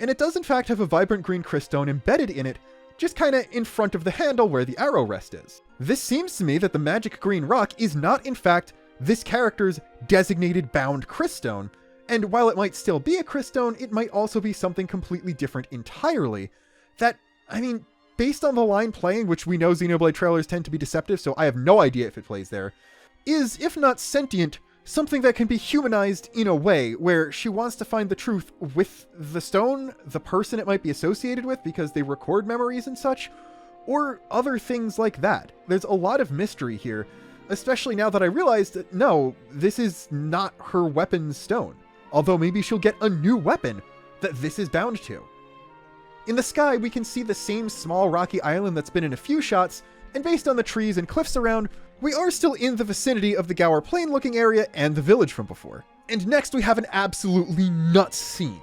and it does in fact have a vibrant green Crystone embedded in it, just kinda in front of the handle where the arrow rest is. This seems to me that the magic green rock is not in fact this character's designated bound Crystone, and while it might still be a Crystone, it might also be something completely different entirely. That, I mean, based on the line playing, which we know Xenoblade trailers tend to be deceptive, so I have no idea if it plays there, is, if not sentient, something that can be humanized in a way where she wants to find the truth with the stone, the person it might be associated with because they record memories and such, or other things like that. There's a lot of mystery here, especially now that I realized that no, this is not her weapon stone, although maybe she'll get a new weapon that this is bound to. In the sky, we can see the same small rocky island that's been in a few shots, and based on the trees and cliffs around, we are still in the vicinity of the Gower Plain looking area and the village from before. And next we have an absolutely nuts scene.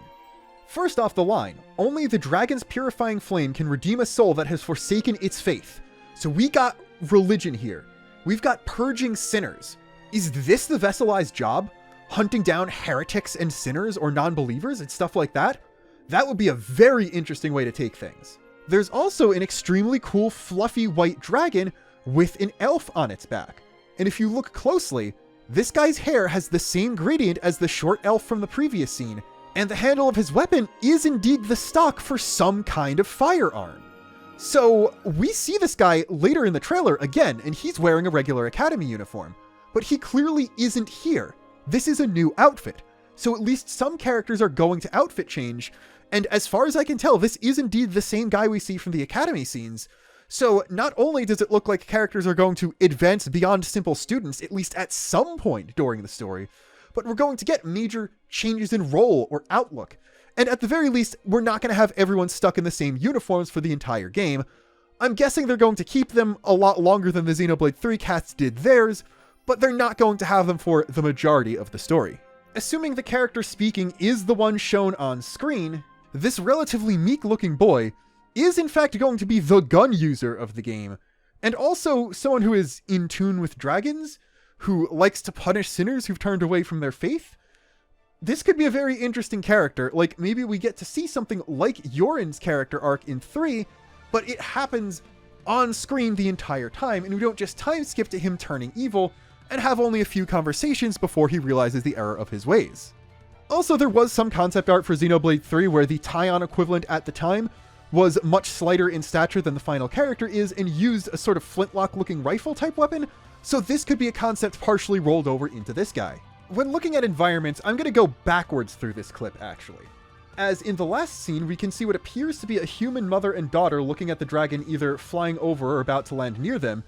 First off the line, only the dragon's purifying flame can redeem a soul that has forsaken its faith. So we got religion here. We've got purging sinners. Is this the Veseli's job? Hunting down heretics and sinners or non-believers and stuff like that? That would be a very interesting way to take things. There's also an extremely cool fluffy white dragon with an elf on its back. And if you look closely, this guy's hair has the same gradient as the short elf from the previous scene, and the handle of his weapon is indeed the stock for some kind of firearm. So we see this guy later in the trailer again, and he's wearing a regular Academy uniform, but he clearly isn't here. This is a new outfit, so at least some characters are going to outfit change, and as far as I can tell, this is indeed the same guy we see from the Academy scenes. So not only does it look like characters are going to advance beyond simple students, at least at some point during the story, but we're going to get major changes in role or outlook. And at the very least, we're not going to have everyone stuck in the same uniforms for the entire game. I'm guessing they're going to keep them a lot longer than the Xenoblade 3 cats did theirs, but they're not going to have them for the majority of the story. Assuming the character speaking is the one shown on screen, this relatively meek-looking boy is in fact going to be the gun user of the game, and also someone who is in tune with dragons, who likes to punish sinners who've turned away from their faith. This could be a very interesting character. Like, maybe we get to see something like Yorin's character arc in 3, but it happens on screen the entire time, and we don't just time skip to him turning evil and have only a few conversations before he realizes the error of his ways. Also, there was some concept art for Xenoblade 3 where the Taion equivalent at the time was much slighter in stature than the final character is and used a sort of flintlock-looking rifle-type weapon, So this could be a concept partially rolled over into this guy. When looking at environments, I'm going to go backwards through this clip, actually. As in the last scene, we can see what appears to be a human mother and daughter looking at the dragon either flying over or about to land near them,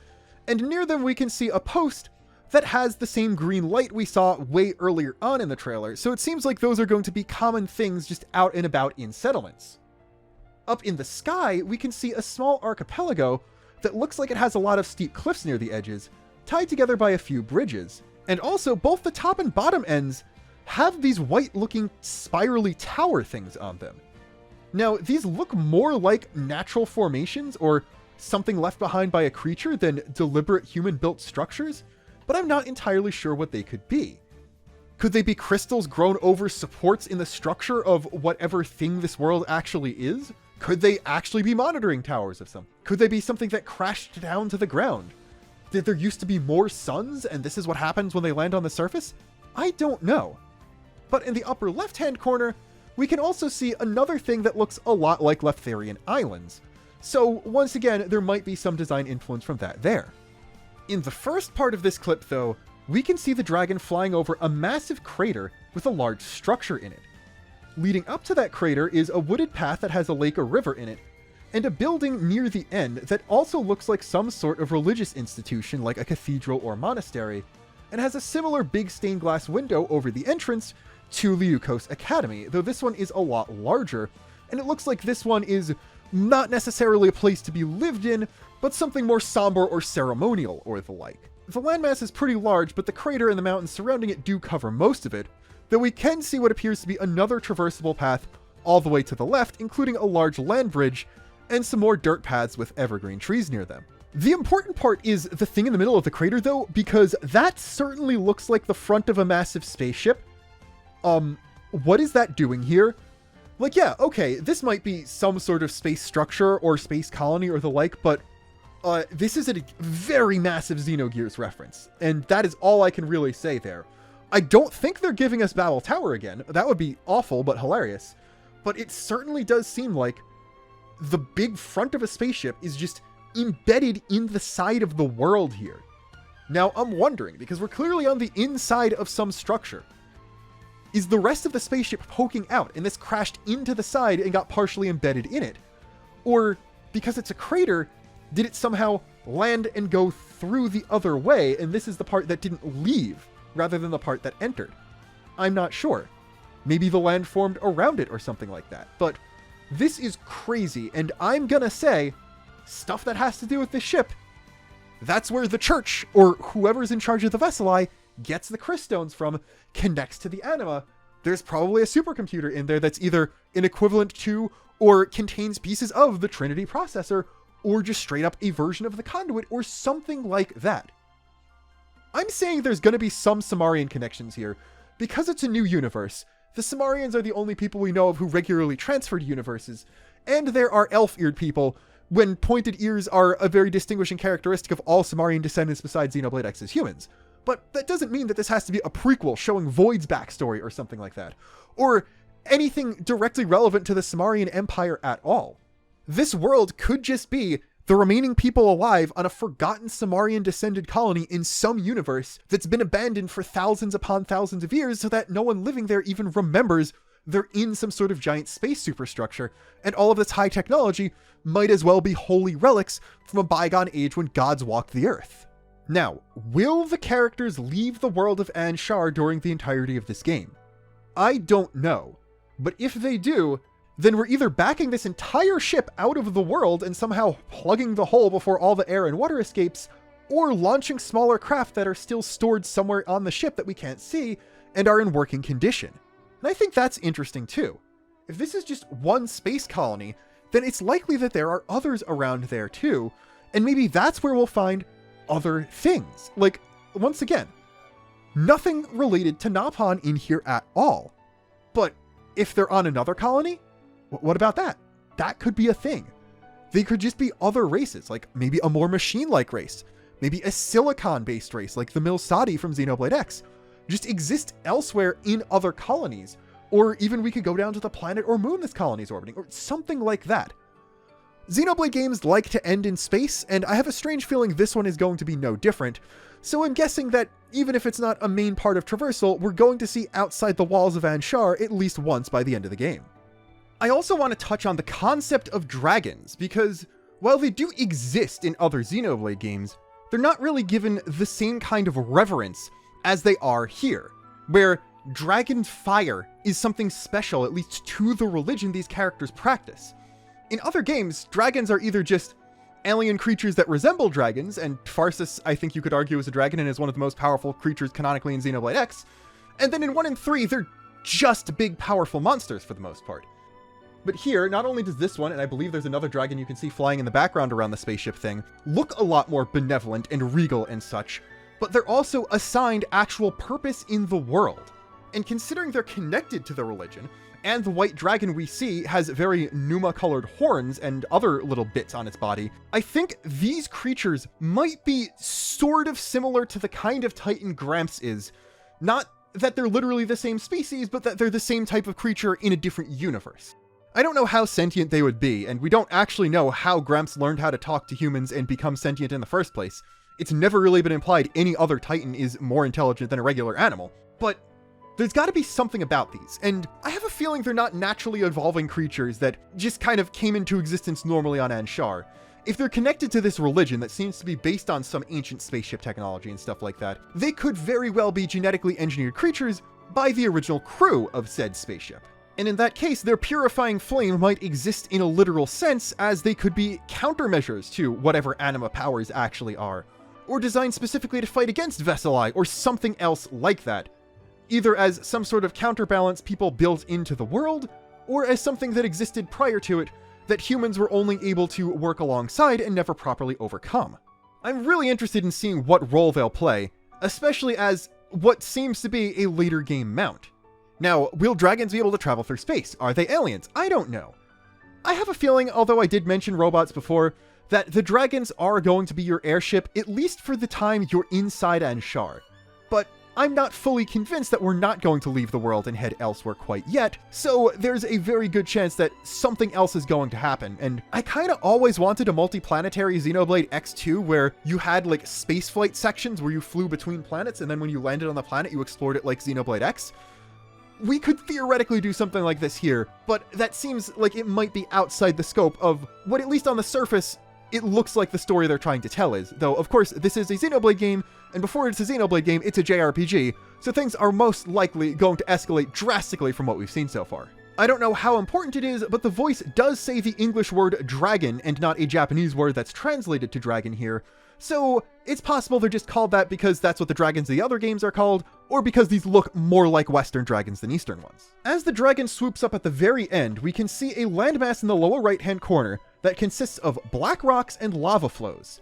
and near them we can see a post that has the same green light we saw way earlier on in the trailer, so it seems like those are going to be common things just out and about in settlements. Up in the sky, we can see a small archipelago that looks like it has a lot of steep cliffs near the edges, tied together by a few bridges. And also, both the top and bottom ends have these white-looking spirally tower things on them. Now, these look more like natural formations or something left behind by a creature than deliberate human-built structures, but I'm not entirely sure what they could be. Could they be crystals grown over supports in the structure of whatever thing this world actually is? Could they actually be monitoring towers of some? Could they be something that crashed down to the ground? Did there used to be more suns, and this is what happens when they land on the surface? I don't know. But in the upper left-hand corner, we can also see another thing that looks a lot like Leftharian Islands. So once again, there might be some design influence from that there. In the first part of this clip, though, we can see the dragon flying over a massive crater with a large structure in it. Leading up to that crater is a wooded path that has a lake or river in it, and a building near the end that also looks like some sort of religious institution like a cathedral or monastery, and has a similar big stained glass window over the entrance to Liukos Academy, though this one is a lot larger, and it looks like this one is not necessarily a place to be lived in, but something more somber or ceremonial or the like. The landmass is pretty large, but the crater and the mountains surrounding it do cover most of it, though we can see what appears to be another traversable path all the way to the left, including a large land bridge and some more dirt paths with evergreen trees near them. The important part is the thing in the middle of the crater, though, because that certainly looks like the front of a massive spaceship. What is that doing here? Like, yeah, okay, this might be some sort of space structure or space colony or the like, but this is a very massive Xenogears reference, and that is all I can really say there. I don't think they're giving us Battle Tower again. That would be awful, but hilarious. But it certainly does seem like the big front of a spaceship is just embedded in the side of the world here. Now, I'm wondering, because we're clearly on the inside of some structure, is the rest of the spaceship poking out and this crashed into the side and got partially embedded in it? Or, because it's a crater, did it somehow land and go through the other way, and this is the part that didn't leave, rather than the part that entered? I'm not sure. Maybe the land formed around it or something like that. But this is crazy, and I'm gonna say, stuff that has to do with the ship, that's where the church, or whoever's in charge of the Veseli, gets the Cryststones from, connects to the anima. There's probably a supercomputer in there that's either an equivalent to, or contains pieces of the Trinity processor, or just straight up a version of the conduit, or something like that. I'm saying there's going to be some Samarian connections here. Because it's a new universe, the Samarians are the only people we know of who regularly transferred universes, and there are elf-eared people, when pointed ears are a very distinguishing characteristic of all Samarian descendants besides Xenoblade X's humans. But that doesn't mean that this has to be a prequel showing Void's backstory or something like that, or anything directly relevant to the Samarian Empire at all. This world could just be the remaining people alive on a forgotten Samarian-descended colony in some universe that's been abandoned for thousands upon thousands of years so that no one living there even remembers they're in some sort of giant space superstructure, and all of this high technology might as well be holy relics from a bygone age when gods walked the earth. Now, will the characters leave the world of Anshar during the entirety of this game? I don't know, but if they do, then we're either backing this entire ship out of the world and somehow plugging the hole before all the air and water escapes, or launching smaller craft that are still stored somewhere on the ship that we can't see and are in working condition. And I think that's interesting too. If this is just one space colony, then it's likely that there are others around there too, and maybe that's where we'll find other things. Like, once again, nothing related to Napon in here at all. But if they're on another colony, what about that? That could be a thing. They could just be other races, like maybe a more machine-like race, maybe a silicon-based race like the Milsadi from Xenoblade X, just exist elsewhere in other colonies, or even we could go down to the planet or moon this colony's orbiting, or something like that. Xenoblade games like to end in space, and I have a strange feeling this one is going to be no different, so I'm guessing that even if it's not a main part of traversal, we're going to see outside the walls of Anshar at least once by the end of the game. I also want to touch on the concept of dragons, because while they do exist in other Xenoblade games, they're not really given the same kind of reverence as they are here, where dragon fire is something special, at least to the religion these characters practice. In other games, dragons are either just alien creatures that resemble dragons, and Pharsis, I think you could argue, is a dragon and is one of the most powerful creatures canonically in Xenoblade X, and then in 1 and 3, they're just big, powerful monsters for the most part. But here, not only does this one, and I believe there's another dragon you can see flying in the background around the spaceship thing, look a lot more benevolent and regal and such, but they're also assigned actual purpose in the world. And considering they're connected to the religion, and the white dragon we see has very Numa-colored horns and other little bits on its body, I think these creatures might be sort of similar to the kind of Titan Gramps is. Not that they're literally the same species, but that they're the same type of creature in a different universe. I don't know how sentient they would be, and we don't actually know how Gramps learned how to talk to humans and become sentient in the first place. It's never really been implied any other Titan is more intelligent than a regular animal, but there's got to be something about these, and I have a feeling they're not naturally evolving creatures that just kind of came into existence normally on Anshar. If they're connected to this religion that seems to be based on some ancient spaceship technology and stuff like that, they could very well be genetically engineered creatures by the original crew of said spaceship. And in that case, their purifying flame might exist in a literal sense, as they could be countermeasures to whatever anima powers actually are, or designed specifically to fight against Veseli or something else like that, either as some sort of counterbalance people built into the world, or as something that existed prior to it that humans were only able to work alongside and never properly overcome. I'm really interested in seeing what role they'll play, especially as what seems to be a later game mount. Now, will dragons be able to travel through space? Are they aliens? I don't know. I have a feeling, although I did mention robots before, that the dragons are going to be your airship, at least for the time you're inside Anshar. But I'm not fully convinced that we're not going to leave the world and head elsewhere quite yet, so there's a very good chance that something else is going to happen, and I kinda always wanted a multi-planetary Xenoblade X2 where you had like spaceflight sections where you flew between planets, and then when you landed on the planet you explored it like Xenoblade X. We could theoretically do something like this here, but that seems like it might be outside the scope of what, at least on the surface, it looks like the story they're trying to tell is. Though, of course, this is a Xenoblade game, and before it's a Xenoblade game, it's a JRPG, so things are most likely going to escalate drastically from what we've seen so far. I don't know how important it is, but the voice does say the English word dragon and not a Japanese word that's translated to dragon here, so it's possible they're just called that because that's what the dragons of the other games are called, or because these look more like Western dragons than Eastern ones. As the dragon swoops up at the very end, we can see a landmass in the lower right-hand corner that consists of black rocks and lava flows.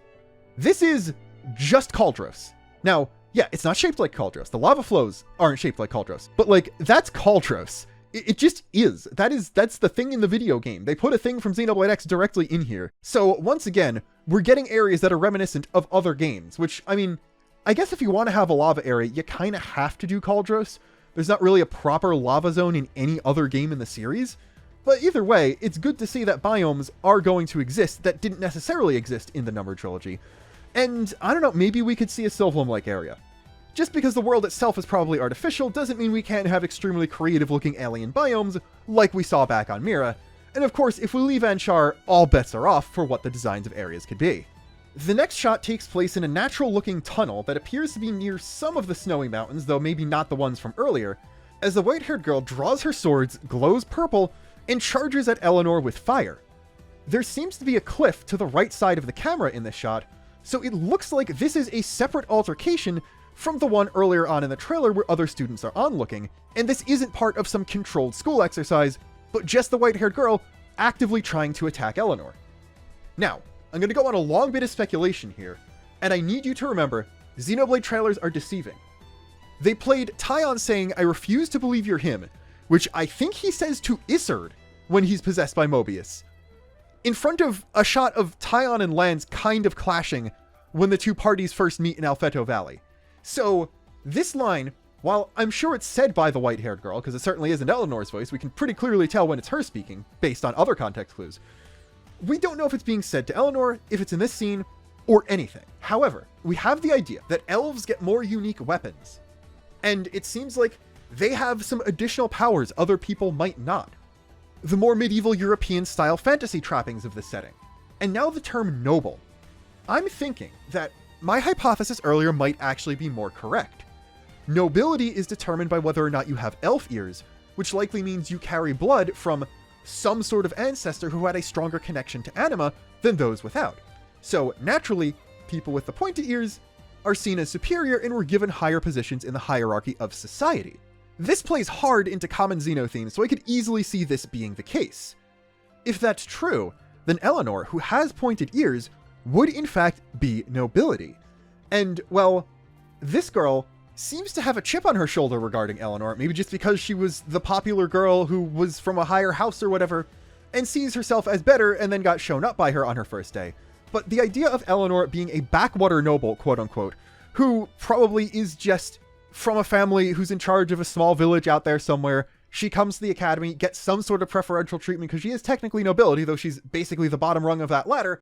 This is just Cauldros. Now, yeah, it's not shaped like Cauldros. The lava flows aren't shaped like Cauldros, but like, that's Cauldros. It just is. That's the thing in the video game. They put a thing from Xenoblade X directly in here. So once again, we're getting areas that are reminiscent of other games, which, I mean, I guess if you want to have a lava area, you kind of have to do Cauldros. There's not really a proper lava zone in any other game in the series. But either way, it's good to see that biomes are going to exist that didn't necessarily exist in the Numbered Trilogy. And, I don't know, maybe we could see a Sylvalum-like area. Just because the world itself is probably artificial doesn't mean we can't have extremely creative-looking alien biomes like we saw back on Mira. And of course, if we leave Anshar, all bets are off for what the designs of areas could be. The next shot takes place in a natural-looking tunnel that appears to be near some of the snowy mountains, though maybe not the ones from earlier, as the white-haired girl draws her swords, glows purple, and charges at Eleanor with fire. There seems to be a cliff to the right side of the camera in this shot, so it looks like this is a separate altercation from the one earlier on in the trailer where other students are onlooking, and this isn't part of some controlled school exercise, but just the white-haired girl actively trying to attack Eleanor. Now, I'm going to go on a long bit of speculation here, and I need you to remember, Xenoblade trailers are deceiving. They played Taion saying, "I refuse to believe you're him," which I think he says to Isard when he's possessed by Mobius, in front of a shot of Taion and Lance kind of clashing when the two parties first meet in Alfeto Valley. So, this line, while I'm sure it's said by the white-haired girl, because it certainly isn't Eleanor's voice, we can pretty clearly tell when it's her speaking, based on other context clues. We don't know if it's being said to Eleanor, if it's in this scene, or anything. However, we have the idea that elves get more unique weapons, and it seems like they have some additional powers other people might not. The more medieval European-style fantasy trappings of the setting. And now the term noble. I'm thinking that my hypothesis earlier might actually be more correct. Nobility is determined by whether or not you have elf ears, which likely means you carry blood from some sort of ancestor who had a stronger connection to anima than those without. So naturally, people with the pointed ears are seen as superior and were given higher positions in the hierarchy of society. This plays hard into common Xeno themes, so I could easily see this being the case. If that's true, then Eleanor, who has pointed ears, would in fact be nobility. And, well, this girl seems to have a chip on her shoulder regarding Eleanor, maybe just because she was the popular girl who was from a higher house or whatever, and sees herself as better and then got shown up by her on her first day. But the idea of Eleanor being a backwater noble, quote-unquote, who probably is just from a family who's in charge of a small village out there somewhere, she comes to the academy, gets some sort of preferential treatment because she is technically nobility, though she's basically the bottom rung of that ladder,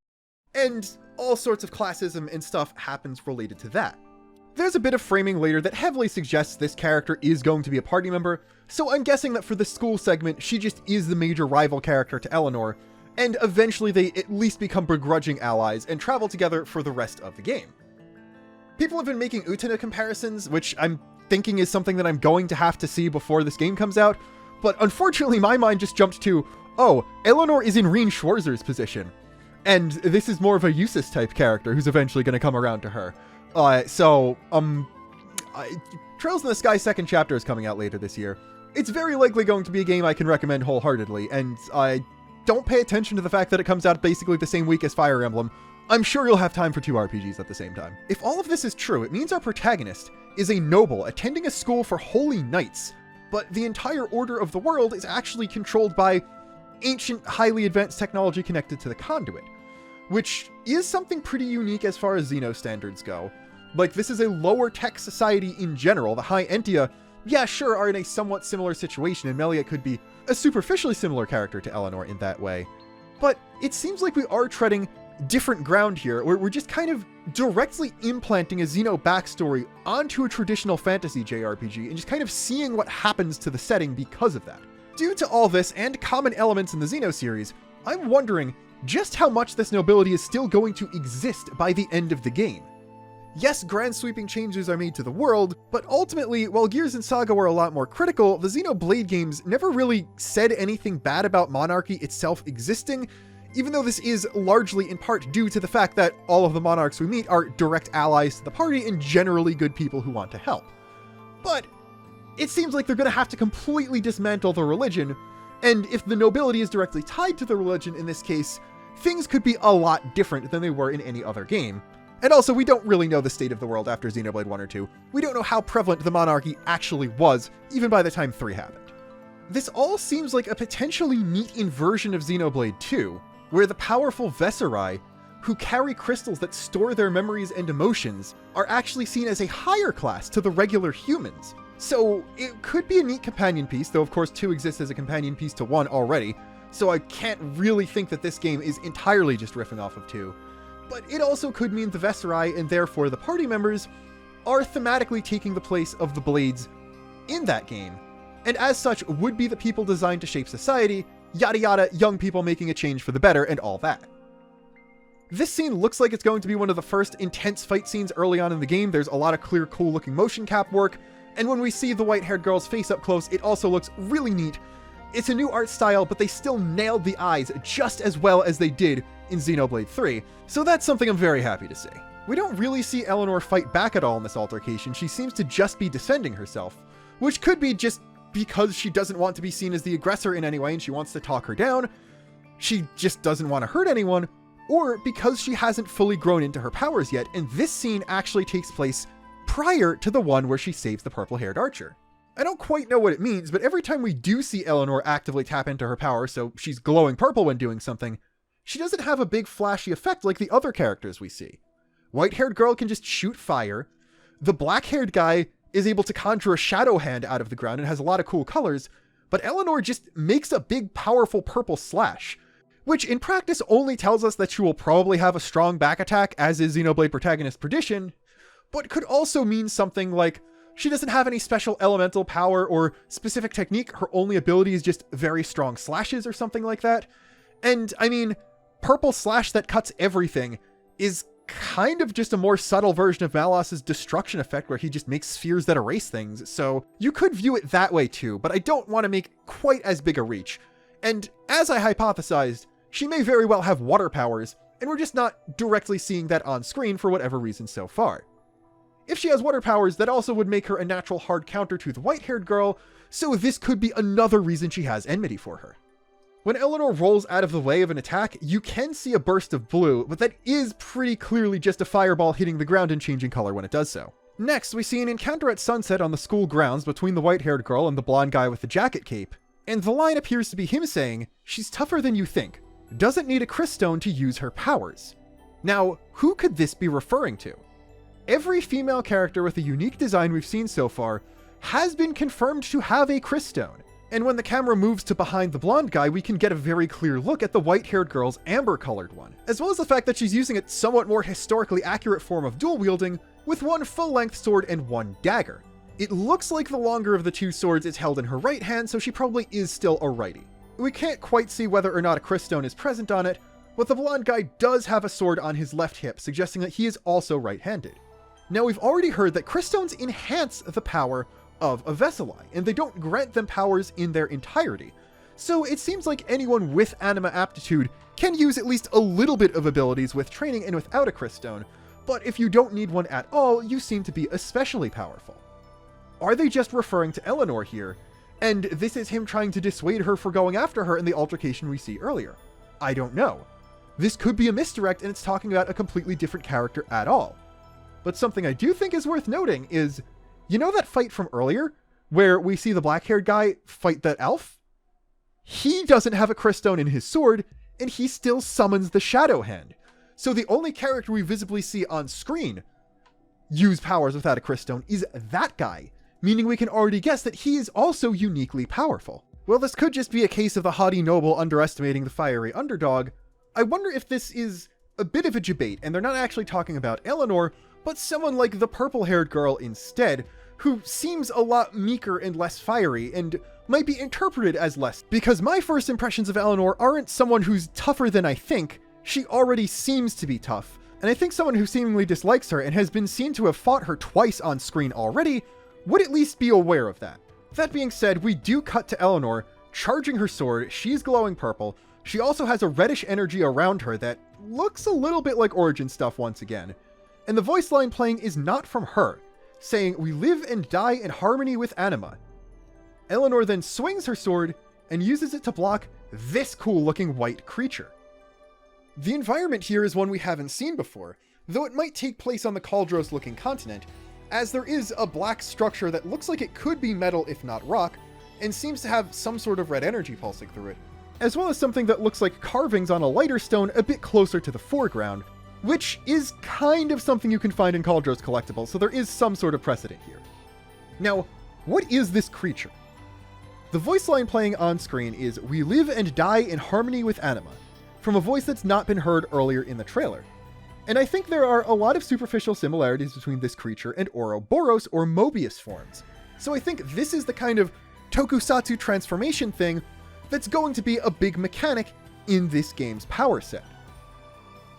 and all sorts of classism and stuff happens related to that. There's a bit of framing later that heavily suggests this character is going to be a party member, so I'm guessing that for the school segment, she just is the major rival character to Eleanor, and eventually they at least become begrudging allies and travel together for the rest of the game. People have been making Utena comparisons, which I'm thinking is something that I'm going to have to see before this game comes out, but unfortunately my mind just jumped to, oh, Eleanor is in Reen Schwarzer's position, and this is more of a Eustace type character who's eventually going to come around to her. Trails in the Sky second chapter is coming out later this year. It's very likely going to be a game I can recommend wholeheartedly, and I don't pay attention to the fact that it comes out basically the same week as Fire Emblem. I'm sure you'll have time for 2 RPGs at the same time. If all of this is true, it means our protagonist is a noble attending a school for holy knights, but the entire order of the world is actually controlled by ancient, highly advanced technology connected to the conduit, which is something pretty unique as far as Xeno standards go. Like, this is a lower tech society in general. The High Entia, yeah, sure, are in a somewhat similar situation, and Melia could be a superficially similar character to Eleanor in that way. But it seems like we are treading different ground here, where we're just kind of directly implanting a Xeno backstory onto a traditional fantasy JRPG and just kind of seeing what happens to the setting because of that. Due to all this and common elements in the Xeno series, I'm wondering just how much this nobility is still going to exist by the end of the game. Yes, grand sweeping changes are made to the world, but ultimately, while Gears and Saga were a lot more critical, the Xenoblade games never really said anything bad about monarchy itself existing, even though this is largely in part due to the fact that all of the monarchs we meet are direct allies to the party and generally good people who want to help. But it seems like they're going to have to completely dismantle the religion, and if the nobility is directly tied to the religion in this case, things could be a lot different than they were in any other game. And also, we don't really know the state of the world after Xenoblade 1 or 2. We don't know how prevalent the monarchy actually was, even by the time 3 happened. This all seems like a potentially neat inversion of Xenoblade 2, where the powerful Vesserai, who carry crystals that store their memories and emotions, are actually seen as a higher class to the regular humans. So it could be a neat companion piece, though of course 2 exists as a companion piece to 1 already, so I can't really think that this game is entirely just riffing off of 2. But it also could mean the Vesserai, and therefore the party members, are thematically taking the place of the Blades in that game, and as such would be the people designed to shape society, yada yada, young people making a change for the better, and all that. This scene looks like it's going to be one of the first intense fight scenes early on in the game. There's a lot of clear, cool looking motion cap work, and when we see the white-haired girl's face up close, it also looks really neat. It's a new art style, but they still nailed the eyes just as well as they did in Xenoblade 3, so that's something I'm very happy to see. We don't really see Eleanor fight back at all in this altercation. She seems to just be defending herself, which could be just because she doesn't want to be seen as the aggressor in any way and she wants to talk her down, she just doesn't want to hurt anyone, or because she hasn't fully grown into her powers yet, and this scene actually takes place prior to the one where she saves the purple-haired archer. I don't quite know what it means, but every time we do see Eleanor actively tap into her power, so she's glowing purple when doing something, she doesn't have a big flashy effect like the other characters we see. White-haired girl can just shoot fire, the black-haired guy is able to conjure a shadow hand out of the ground and has a lot of cool colors, but Eleanor just makes a big powerful purple slash, which in practice only tells us that she will probably have a strong back attack, as is Xenoblade protagonist Perdition, but could also mean something like she doesn't have any special elemental power or specific technique, her only ability is just very strong slashes or something like that. And I mean, purple slash that cuts everything is kind of just a more subtle version of Malos's destruction effect, where he just makes spheres that erase things, so you could view it that way too, but I don't want to make quite as big a reach. And as I hypothesized, she may very well have water powers, and we're just not directly seeing that on screen for whatever reason so far. If she has water powers, that also would make her a natural hard counter to the white-haired girl, so this could be another reason she has enmity for her. When Eleanor rolls out of the way of an attack, you can see a burst of blue, but that is pretty clearly just a fireball hitting the ground and changing color when it does so. Next, we see an encounter at sunset on the school grounds between the white-haired girl and the blonde guy with the jacket cape, and the line appears to be him saying, "She's tougher than you think. Doesn't need a crystone to use her powers." Now, who could this be referring to? Every female character with a unique design we've seen so far has been confirmed to have a crystone. And when the camera moves to behind the blonde guy, we can get a very clear look at the white-haired girl's amber-colored one, as well as the fact that she's using a somewhat more historically accurate form of dual-wielding, with one full-length sword and one dagger. It looks like the longer of the two swords is held in her right hand, so she probably is still a righty. We can't quite see whether or not a crystone is present on it, but the blonde guy does have a sword on his left hip, suggesting that he is also right-handed. Now, we've already heard that cryststones enhance the power of a Veseli, and they don't grant them powers in their entirety. So it seems like anyone with anima aptitude can use at least a little bit of abilities with training and without a crystone, but if you don't need one at all, you seem to be especially powerful. Are they just referring to Eleanor here, and this is him trying to dissuade her for going after her in the altercation we see earlier? I don't know. This could be a misdirect and it's talking about a completely different character at all. But something I do think is worth noting is, you know that fight from earlier, where we see the black-haired guy fight that elf? He doesn't have a crystone in his sword, and he still summons the Shadow Hand. So the only character we visibly see on screen use powers without a crystone is that guy, meaning we can already guess that he is also uniquely powerful. Well, this could just be a case of the haughty noble underestimating the fiery underdog. I wonder if this is a bit of a debate, and they're not actually talking about Eleanor, but someone like the purple-haired girl instead, who seems a lot meeker and less fiery, and might be interpreted as less, because my first impressions of Eleanor aren't someone who's tougher than I think. She already seems to be tough, and I think someone who seemingly dislikes her and has been seen to have fought her twice on screen already would at least be aware of that. That being said, we do cut to Eleanor charging her sword. She's glowing purple. She also has a reddish energy around her that looks a little bit like Origin stuff once again. And the voice line playing is not from her, saying, "We live and die in harmony with anima." Eleanor then swings her sword and uses it to block this cool-looking white creature. The environment here is one we haven't seen before, though it might take place on the Cauldros-looking continent, as there is a black structure that looks like it could be metal if not rock, and seems to have some sort of red energy pulsing through it, as well as something that looks like carvings on a lighter stone a bit closer to the foreground, which is kind of something you can find in Cauldros collectibles, so there is some sort of precedent here. Now, what is this creature? The voice line playing on screen is "We live and die in harmony with anima," from a voice that's not been heard earlier in the trailer. And I think there are a lot of superficial similarities between this creature and Ouroboros or Mobius forms. So I think this is the kind of tokusatsu transformation thing that's going to be a big mechanic in this game's power set.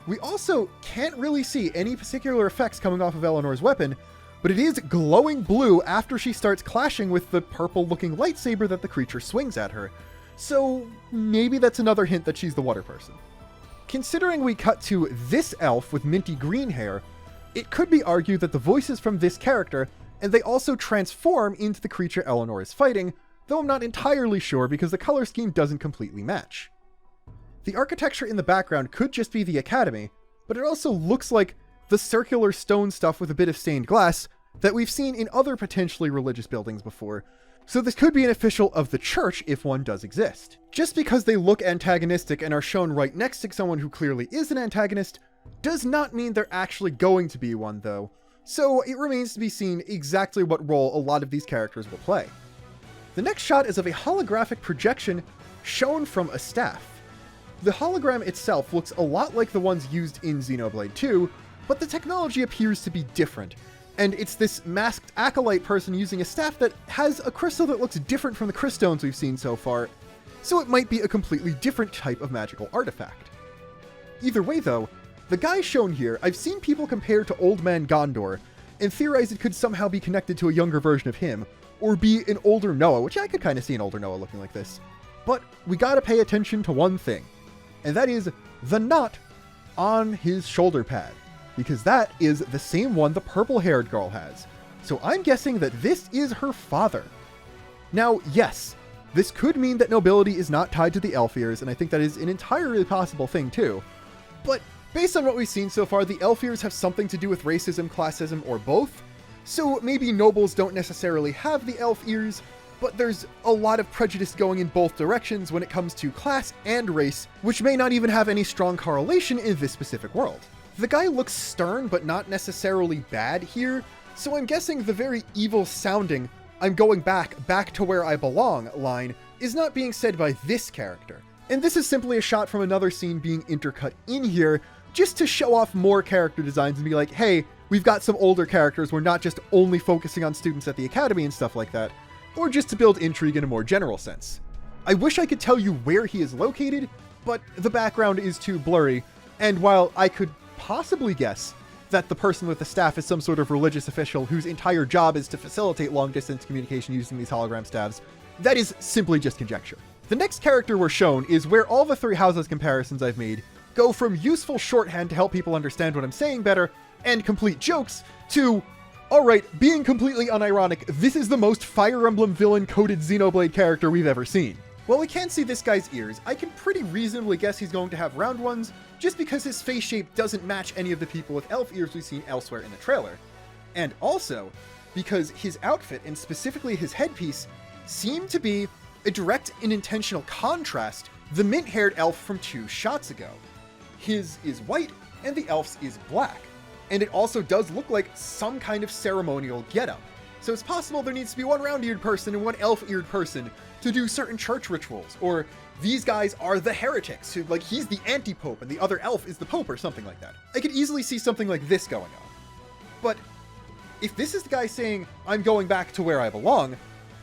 We also can't really see any particular effects coming off of Eleanor's weapon, but it is glowing blue after she starts clashing with the purple-looking lightsaber that the creature swings at her, so maybe that's another hint that she's the water person. Considering we cut to this elf with minty green hair, it could be argued that the voice is from this character, and they also transform into the creature Eleanor is fighting, though I'm not entirely sure because the color scheme doesn't completely match. The architecture in the background could just be the academy, but it also looks like the circular stone stuff with a bit of stained glass that we've seen in other potentially religious buildings before, so this could be an official of the church if one does exist. Just because they look antagonistic and are shown right next to someone who clearly is an antagonist, does not mean they're actually going to be one though, so it remains to be seen exactly what role a lot of these characters will play. The next shot is of a holographic projection shown from a staff. The hologram itself looks a lot like the ones used in Xenoblade 2, but the technology appears to be different. And it's this masked acolyte person using a staff that has a crystal that looks different from the cryststones we've seen so far, so it might be a completely different type of magical artifact. Either way though, the guy shown here I've seen people compare to Old Man Gondor, and theorize it could somehow be connected to a younger version of him, or be an older Noah, which I could kind of see an older Noah looking like this. But we gotta pay attention to one thing, and that is the knot on his shoulder pad, because that is the same one the purple-haired girl has. So I'm guessing that this is her father. Now, yes, this could mean that nobility is not tied to the elf ears, and I think that is an entirely possible thing too. But based on what we've seen so far, the elf ears have something to do with racism, classism, or both. So maybe nobles don't necessarily have the elf ears, but there's a lot of prejudice going in both directions when it comes to class and race, which may not even have any strong correlation in this specific world. The guy looks stern, but not necessarily bad here, so I'm guessing the very evil sounding, "I'm going back to where I belong" line is not being said by this character. And this is simply a shot from another scene being intercut in here, just to show off more character designs and be like, hey, we've got some older characters, we're not just only focusing on students at the academy and stuff like that, or just to build intrigue in a more general sense. I wish I could tell you where he is located, but the background is too blurry, and while I could possibly guess that the person with the staff is some sort of religious official whose entire job is to facilitate long-distance communication using these hologram staffs, that is simply just conjecture. The next character we're shown is where all the three houses comparisons I've made go from useful shorthand to help people understand what I'm saying better, and complete jokes, to, alright, being completely unironic, this is the most Fire Emblem villain-coded Xenoblade character we've ever seen. While we can't see this guy's ears, I can pretty reasonably guess he's going to have round ones, just because his face shape doesn't match any of the people with elf ears we've seen elsewhere in the trailer. And also, because his outfit, and specifically his headpiece, seem to be a direct and intentional contrast to the mint-haired elf from 2 shots ago. His is white, and the elf's is black. And it also does look like some kind of ceremonial getup. So it's possible there needs to be one round-eared person and one elf-eared person to do certain church rituals, or these guys are the heretics, who, like, he's the anti-pope and the other elf is the pope or something like that. I could easily see something like this going on. But if this is the guy saying, I'm going back to where I belong,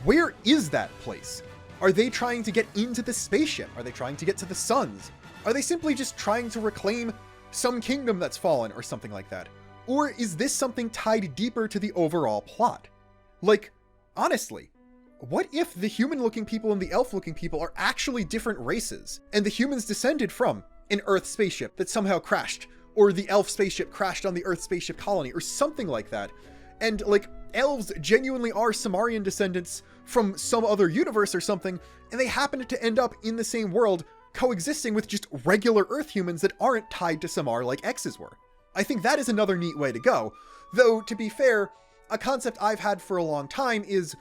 where is that place? Are they trying to get into the spaceship? Are they trying to get to the suns? Are they simply just trying to reclaim some kingdom that's fallen or something like that? Or is this something tied deeper to the overall plot? Like, honestly, what if the human-looking people and the elf-looking people are actually different races, and the humans descended from an Earth spaceship that somehow crashed, or the elf spaceship crashed on the Earth spaceship colony, or something like that, and, like, elves genuinely are Samarian descendants from some other universe or something, and they happen to end up in the same world, coexisting with just regular Earth humans that aren't tied to Samar like X's were. I think that is another neat way to go, though, to be fair, a concept I've had for a long time is,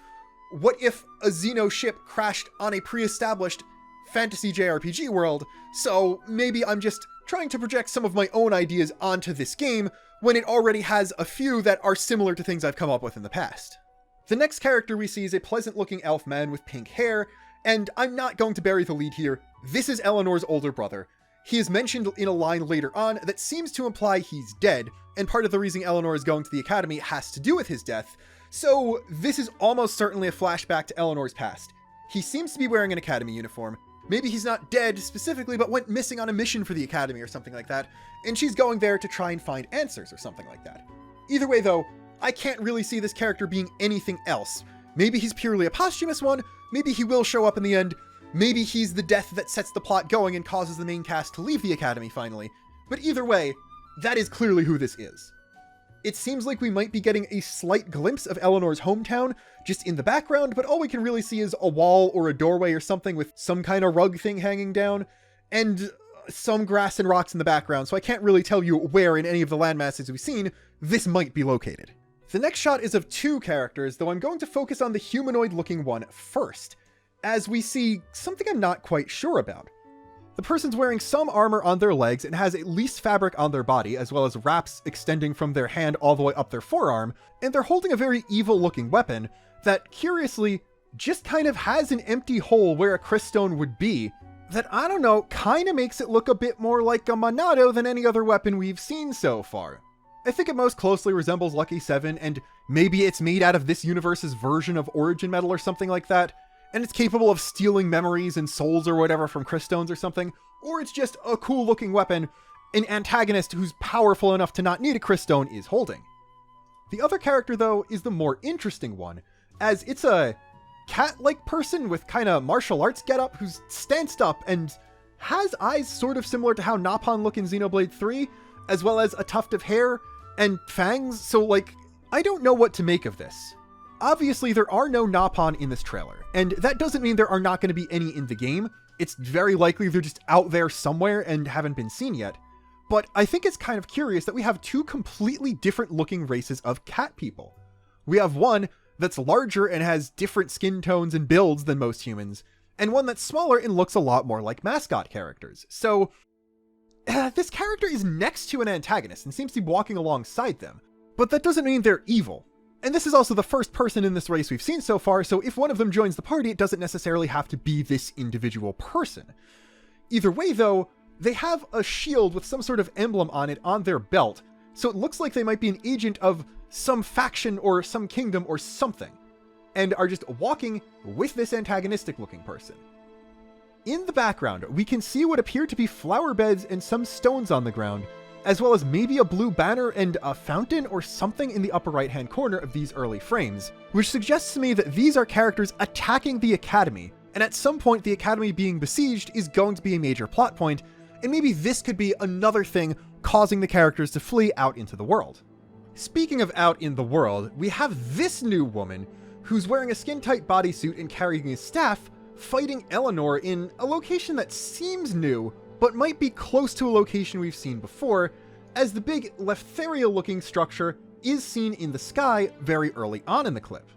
what if a Xeno ship crashed on a pre-established fantasy JRPG world, so maybe I'm just trying to project some of my own ideas onto this game when it already has a few that are similar to things I've come up with in the past. The next character we see is a pleasant-looking elf man with pink hair, and I'm not going to bury the lead here, this is Eleanor's older brother. He is mentioned in a line later on that seems to imply he's dead, and part of the reason Eleanor is going to the academy has to do with his death, so this is almost certainly a flashback to Eleanor's past. He seems to be wearing an academy uniform. Maybe he's not dead specifically, but went missing on a mission for the academy or something like that, and she's going there to try and find answers or something like that. Either way though, I can't really see this character being anything else. Maybe he's purely a posthumous one, maybe he will show up in the end, maybe he's the death that sets the plot going and causes the main cast to leave the academy finally, but either way, that is clearly who this is. It seems like we might be getting a slight glimpse of Eleanor's hometown just in the background, but all we can really see is a wall or a doorway or something with some kind of rug thing hanging down, and some grass and rocks in the background, so I can't really tell you where in any of the landmasses we've seen this might be located. The next shot is of 2 characters, though I'm going to focus on the humanoid-looking one first, as we see something I'm not quite sure about. The person's wearing some armor on their legs and has at least fabric on their body, as well as wraps extending from their hand all the way up their forearm, and they're holding a very evil-looking weapon that, curiously, just kind of has an empty hole where a cryststone would be, that, I don't know, kind of makes it look a bit more like a Monado than any other weapon we've seen so far. I think it most closely resembles Lucky 7, and maybe it's made out of this universe's version of Origin Metal or something like that, and it's capable of stealing memories and souls or whatever from Cryststones or something, or it's just a cool looking weapon an antagonist who's powerful enough to not need a Cryststone is holding. The other character, though, is the more interesting one, as it's a cat-like person with kind of martial arts getup who's stanced up and has eyes sort of similar to how Napon look in Xenoblade 3, as well as a tuft of hair and fangs, so like, I don't know what to make of this. Obviously, there are no Napon in this trailer, and that doesn't mean there are not going to be any in the game. It's very likely they're just out there somewhere and haven't been seen yet. But I think it's kind of curious that we have two completely different looking races of cat people. We have one that's larger and has different skin tones and builds than most humans, and one that's smaller and looks a lot more like mascot characters. So, this character is next to an antagonist and seems to be walking alongside them, but that doesn't mean they're evil. And this is also the first person in this race we've seen so far, so if one of them joins the party, it doesn't necessarily have to be this individual person. Either way, though, they have a shield with some sort of emblem on it on their belt, so it looks like they might be an agent of some faction or some kingdom or something, and are just walking with this antagonistic looking person. In the background, we can see what appear to be flower beds and some stones on the ground, as well as maybe a blue banner and a fountain or something in the upper right hand corner of these early frames, which suggests to me that these are characters attacking the academy, and at some point the academy being besieged is going to be a major plot point, and maybe this could be another thing causing the characters to flee out into the world. Speaking of out in the world, we have this new woman who's wearing a skin-tight bodysuit and carrying a staff, fighting Eleanor in a location that seems new, but might be close to a location we've seen before, as the big Leftheria-looking structure is seen in the sky very early on in the clip.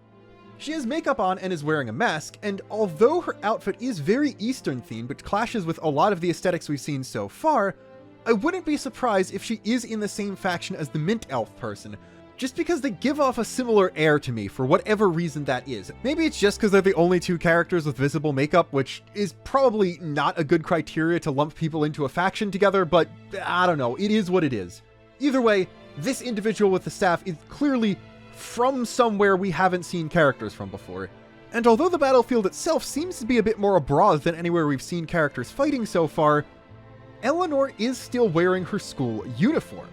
She has makeup on and is wearing a mask, and although her outfit is very Eastern themed, which clashes with a lot of the aesthetics we've seen so far, I wouldn't be surprised if she is in the same faction as the Mint Elf person, just because they give off a similar air to me for whatever reason that is. Maybe it's just because they're the only two characters with visible makeup, which is probably not a good criteria to lump people into a faction together, but I don't know, it is what it is. Either way, this individual with the staff is clearly from somewhere we haven't seen characters from before. And although the battlefield itself seems to be a bit more abroad than anywhere we've seen characters fighting so far, Eleanor is still wearing her school uniform.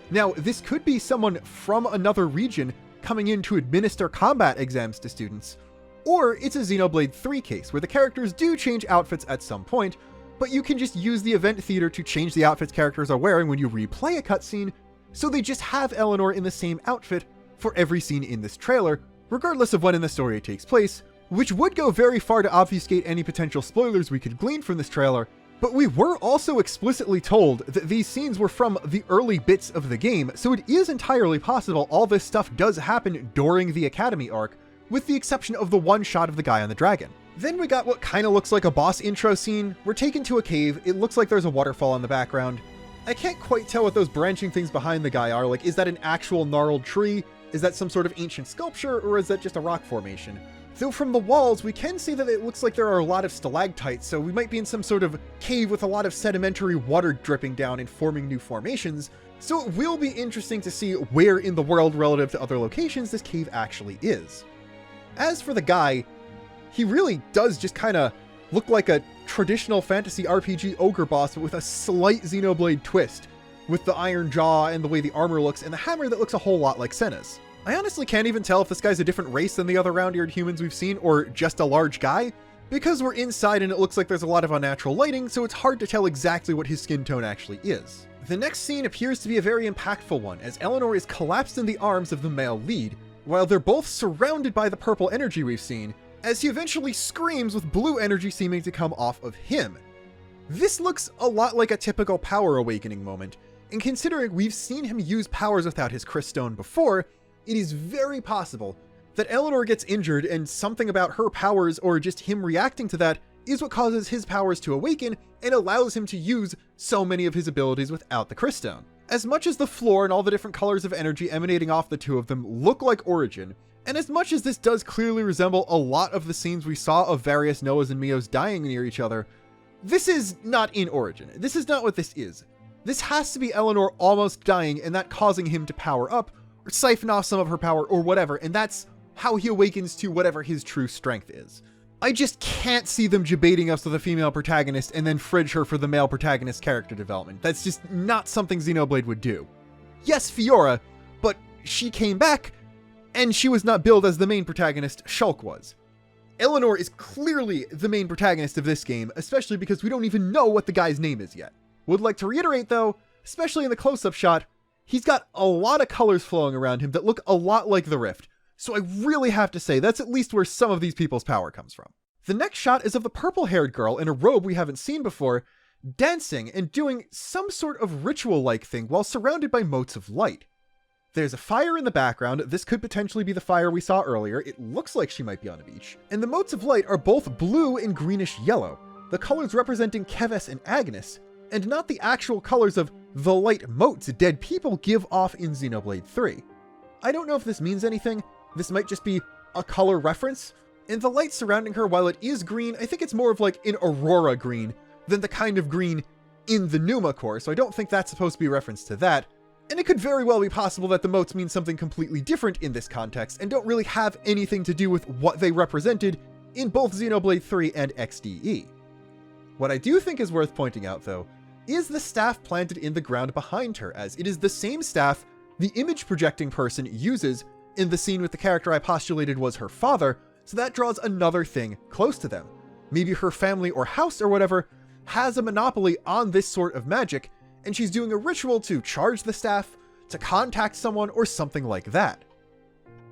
Now, this could be someone from another region coming in to administer combat exams to students, or it's a Xenoblade 3 case where the characters do change outfits at some point, but you can just use the event theater to change the outfits characters are wearing when you replay a cutscene, so they just have Eleanor in the same outfit for every scene in this trailer, regardless of when in the story it takes place, which would go very far to obfuscate any potential spoilers we could glean from this trailer. But we were also explicitly told that these scenes were from the early bits of the game, so it is entirely possible all this stuff does happen during the Academy arc, with the exception of the one shot of the guy on the dragon. Then we got what kind of looks like a boss intro scene. We're taken to a cave, it looks like there's a waterfall in the background. I can't quite tell what those branching things behind the guy are, like is that an actual gnarled tree? Is that some sort of ancient sculpture, or is that just a rock formation? Though from the walls, we can see that it looks like there are a lot of stalactites, so we might be in some sort of cave with a lot of sedimentary water dripping down and forming new formations, so it will be interesting to see where in the world relative to other locations this cave actually is. As for the guy, he really does just kind of look like a traditional fantasy RPG ogre boss, but with a slight Xenoblade twist, with the iron jaw and the way the armor looks, and the hammer that looks a whole lot like Senna's. I honestly can't even tell if this guy's a different race than the other round-eared humans we've seen, or just a large guy, because we're inside and it looks like there's a lot of unnatural lighting, so it's hard to tell exactly what his skin tone actually is. The next scene appears to be a very impactful one, as Eleanor is collapsed in the arms of the male lead, while they're both surrounded by the purple energy we've seen, as he eventually screams with blue energy seeming to come off of him. This looks a lot like a typical power awakening moment, and considering we've seen him use powers without his Cryststone before, it is very possible that Eleanor gets injured and something about her powers or just him reacting to that is what causes his powers to awaken and allows him to use so many of his abilities without the Cryststone. As much as the floor and all the different colors of energy emanating off the two of them look like Origin, and as much as this does clearly resemble a lot of the scenes we saw of various Noahs and Mios dying near each other, This is not in origin. This is not what this is. This has to be Eleanor almost dying and that causing him to power up, or siphon off some of her power, or whatever, and that's how he awakens to whatever his true strength is. I just can't see them debating us with a female protagonist and then fridge her for the male protagonist character development. That's just not something Xenoblade would do. Yes, Fiora, but she came back, and she was not billed as the main protagonist, Shulk was. Eleanor is clearly the main protagonist of this game, especially because we don't even know what the guy's name is yet. Would like to reiterate though, especially in the close-up shot, he's got a lot of colors flowing around him that look a lot like the Rift, so I really have to say that's at least where some of these people's power comes from. The next shot is of the purple-haired girl in a robe we haven't seen before, dancing and doing some sort of ritual-like thing while surrounded by motes of light. There's a fire in the background. This could potentially be the fire we saw earlier. It looks like she might be on a beach. And the motes of light are both blue and greenish yellow, the colors representing Keves and Agnes, and not the actual colors of the light motes dead people give off in Xenoblade 3. I don't know if this means anything. This might just be a color reference. And the light surrounding her, while it is green, I think it's more of like an aurora green than the kind of green in the Numa core, so I don't think that's supposed to be a reference to that. And it could very well be possible that the motes mean something completely different in this context and don't really have anything to do with what they represented in both Xenoblade 3 and XDE. What I do think is worth pointing out, though, is the staff planted in the ground behind her, as it is the same staff the image projecting person uses in the scene with the character I postulated was her father, so that draws another thing close to them. Maybe her family or house or whatever has a monopoly on this sort of magic, and she's doing a ritual to charge the staff, to contact someone, or something like that.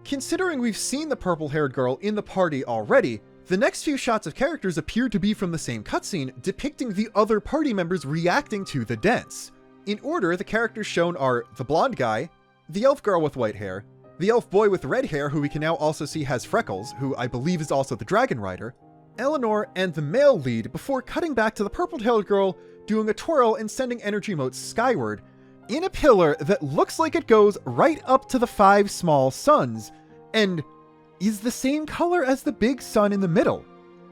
Considering we've seen the purple-haired girl in the party already, the next few shots of characters appear to be from the same cutscene, depicting the other party members reacting to the dance. In order, the characters shown are the blonde guy, the elf girl with white hair, the elf boy with red hair who we can now also see has freckles, who I believe is also the dragon rider, Eleanor, and the male lead, before cutting back to the purple-tailed girl doing a twirl and sending energy motes skyward, in a pillar that looks like it goes right up to the 5 small suns, and is the same color as the big sun in the middle.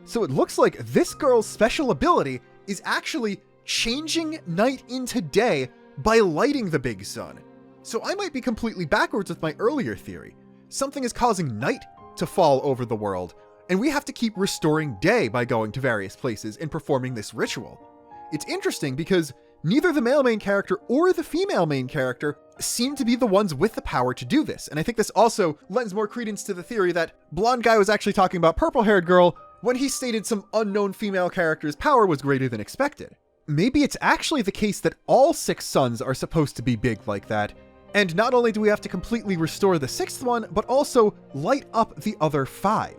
So it looks like this girl's special ability is actually changing night into day by lighting the big sun. So I might be completely backwards with my earlier theory. Something is causing night to fall over the world, and we have to keep restoring day by going to various places and performing this ritual. It's interesting because neither the male main character or the female main character seem to be the ones with the power to do this, and I think this also lends more credence to the theory that blonde guy was actually talking about purple-haired girl when he stated some unknown female character's power was greater than expected. Maybe it's actually the case that all 6 suns are supposed to be big like that, and not only do we have to completely restore the 6th one, but also light up the other 5.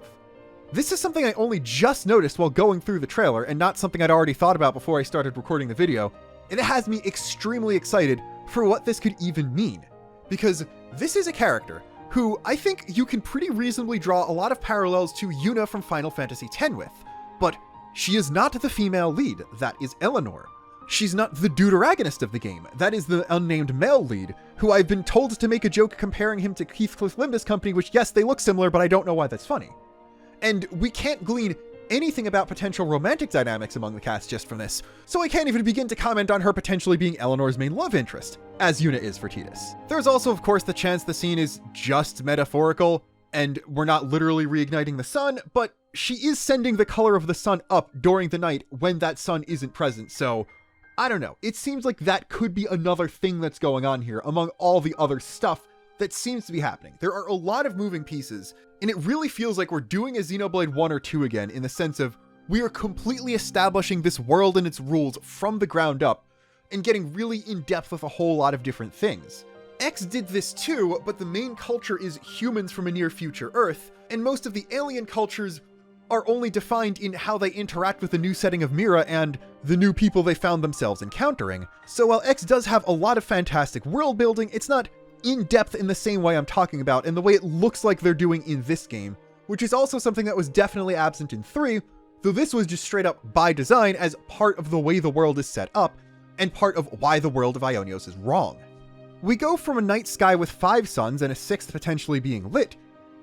This is something I only just noticed while going through the trailer, and not something I'd already thought about before I started recording the video, and it has me extremely excited for what this could even mean. Because this is a character who I think you can pretty reasonably draw a lot of parallels to Yuna from Final Fantasy X with, but she is not the female lead, that is Eleanor. She's not the deuteragonist of the game, that is the unnamed male lead, who I've been told to make a joke comparing him to Heathcliff Limbus Company, which yes, they look similar, but I don't know why that's funny. And we can't glean anything about potential romantic dynamics among the cast just from this, so I can't even begin to comment on her potentially being Eleanor's main love interest, as Yuna is for Tidus. There's also, of course, the chance the scene is just metaphorical, and we're not literally reigniting the sun, but she is sending the color of the sun up during the night when that sun isn't present, so I don't know. It seems like that could be another thing that's going on here among all the other stuff that seems to be happening. There are a lot of moving pieces, and it really feels like we're doing a Xenoblade 1 or 2 again, in the sense of we are completely establishing this world and its rules from the ground up, and getting really in-depth with a whole lot of different things. X did this too, but the main culture is humans from a near-future Earth, and most of the alien cultures are only defined in how they interact with the new setting of Mira and the new people they found themselves encountering. So while X does have a lot of fantastic world building, it's not in-depth in the same way I'm talking about, and the way it looks like they're doing in this game, which is also something that was definitely absent in 3, though this was just straight up by design as part of the way the world is set up, and part of why the world of Ionios is wrong. We go from a night sky with 5 suns and a 6th potentially being lit,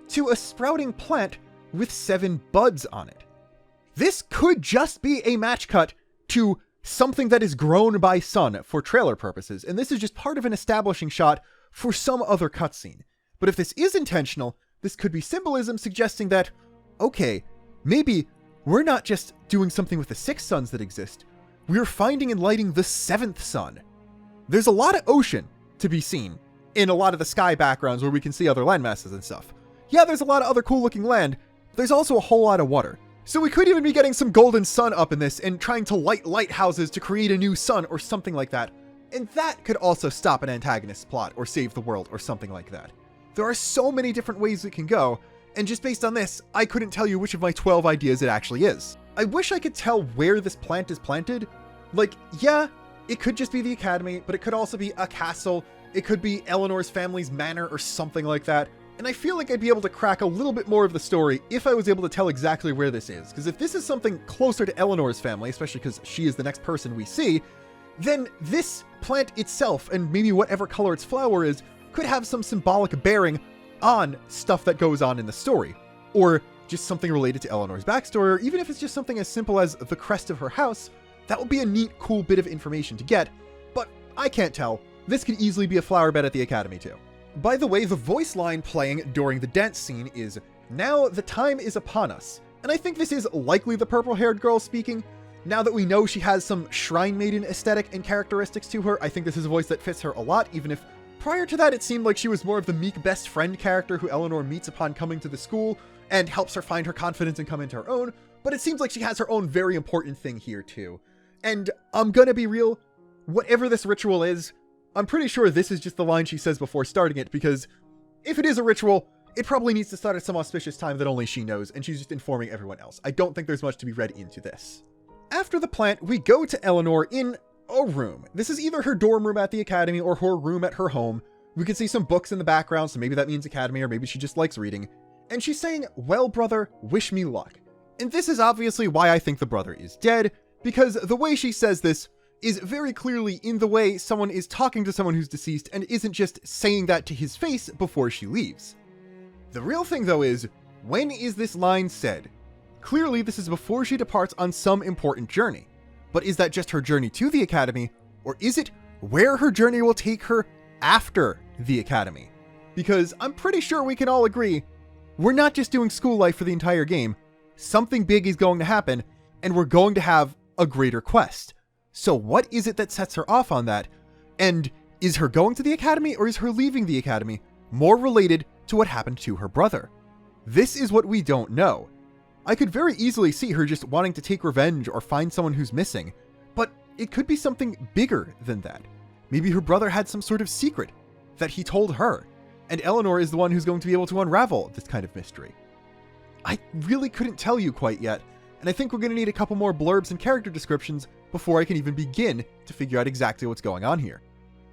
to a sprouting plant with 7 buds on it. This could just be a match cut to something that is grown by sun for trailer purposes, and this is just part of an establishing shot for some other cutscene. But if this is intentional, this could be symbolism suggesting that, okay, maybe we're not just doing something with the 6 suns that exist, we're finding and lighting the 7th sun. There's a lot of ocean to be seen in a lot of the sky backgrounds where we can see other landmasses and stuff. Yeah, there's a lot of other cool looking land, but there's also a whole lot of water. So we could even be getting some golden sun up in this and trying to light lighthouses to create a new sun or something like that. And that could also stop an antagonist's plot or save the world or something like that. There are so many different ways it can go, and just based on this, I couldn't tell you which of my 12 ideas it actually is. I wish I could tell where this plant is planted. Like, yeah, it could just be the academy, but it could also be a castle. It could be Eleanor's family's manor or something like that. And I feel like I'd be able to crack a little bit more of the story if I was able to tell exactly where this is. Because if this is something closer to Eleanor's family, especially because she is the next person we see, then this plant itself, and maybe whatever color its flower is, could have some symbolic bearing on stuff that goes on in the story. Or just something related to Eleanor's backstory, or even if it's just something as simple as the crest of her house, that would be a neat, cool bit of information to get. But I can't tell. This could easily be a flower bed at the academy too. By the way, the voice line playing during the dance scene is, "Now the time is upon us." And I think this is likely the purple-haired girl speaking. Now that we know she has some Shrine Maiden aesthetic and characteristics to her, I think this is a voice that fits her a lot, even if prior to that it seemed like she was more of the meek best friend character who Eleanor meets upon coming to the school and helps her find her confidence and come into her own. But it seems like she has her own very important thing here too. And I'm gonna be real, whatever this ritual is, I'm pretty sure this is just the line she says before starting it, because if it is a ritual, it probably needs to start at some auspicious time that only she knows, and she's just informing everyone else. I don't think there's much to be read into this. After the plant, we go to Eleanor in a room. This is either her dorm room at the academy or her room at her home. We can see some books in the background, so maybe that means academy, or maybe she just likes reading. And she's saying, "Well, brother, wish me luck." And this is obviously why I think the brother is dead, because the way she says this is very clearly in the way someone is talking to someone who's deceased and isn't just saying that to his face before she leaves. The real thing though is, when is this line said? Clearly this is before she departs on some important journey. But is that just her journey to the academy, or is it where her journey will take her after the academy? Because I'm pretty sure we can all agree, we're not just doing school life for the entire game. Something big is going to happen, and we're going to have a greater quest. So what is it that sets her off on that? And is her going to the academy or is her leaving the academy more related to what happened to her brother? This is what we don't know. I could very easily see her just wanting to take revenge or find someone who's missing, but it could be something bigger than that. Maybe her brother had some sort of secret that he told her, and Eleanor is the one who's going to be able to unravel this kind of mystery. I really couldn't tell you quite yet, and I think we're going to need a couple more blurbs and character descriptions before I can even begin to figure out exactly what's going on here.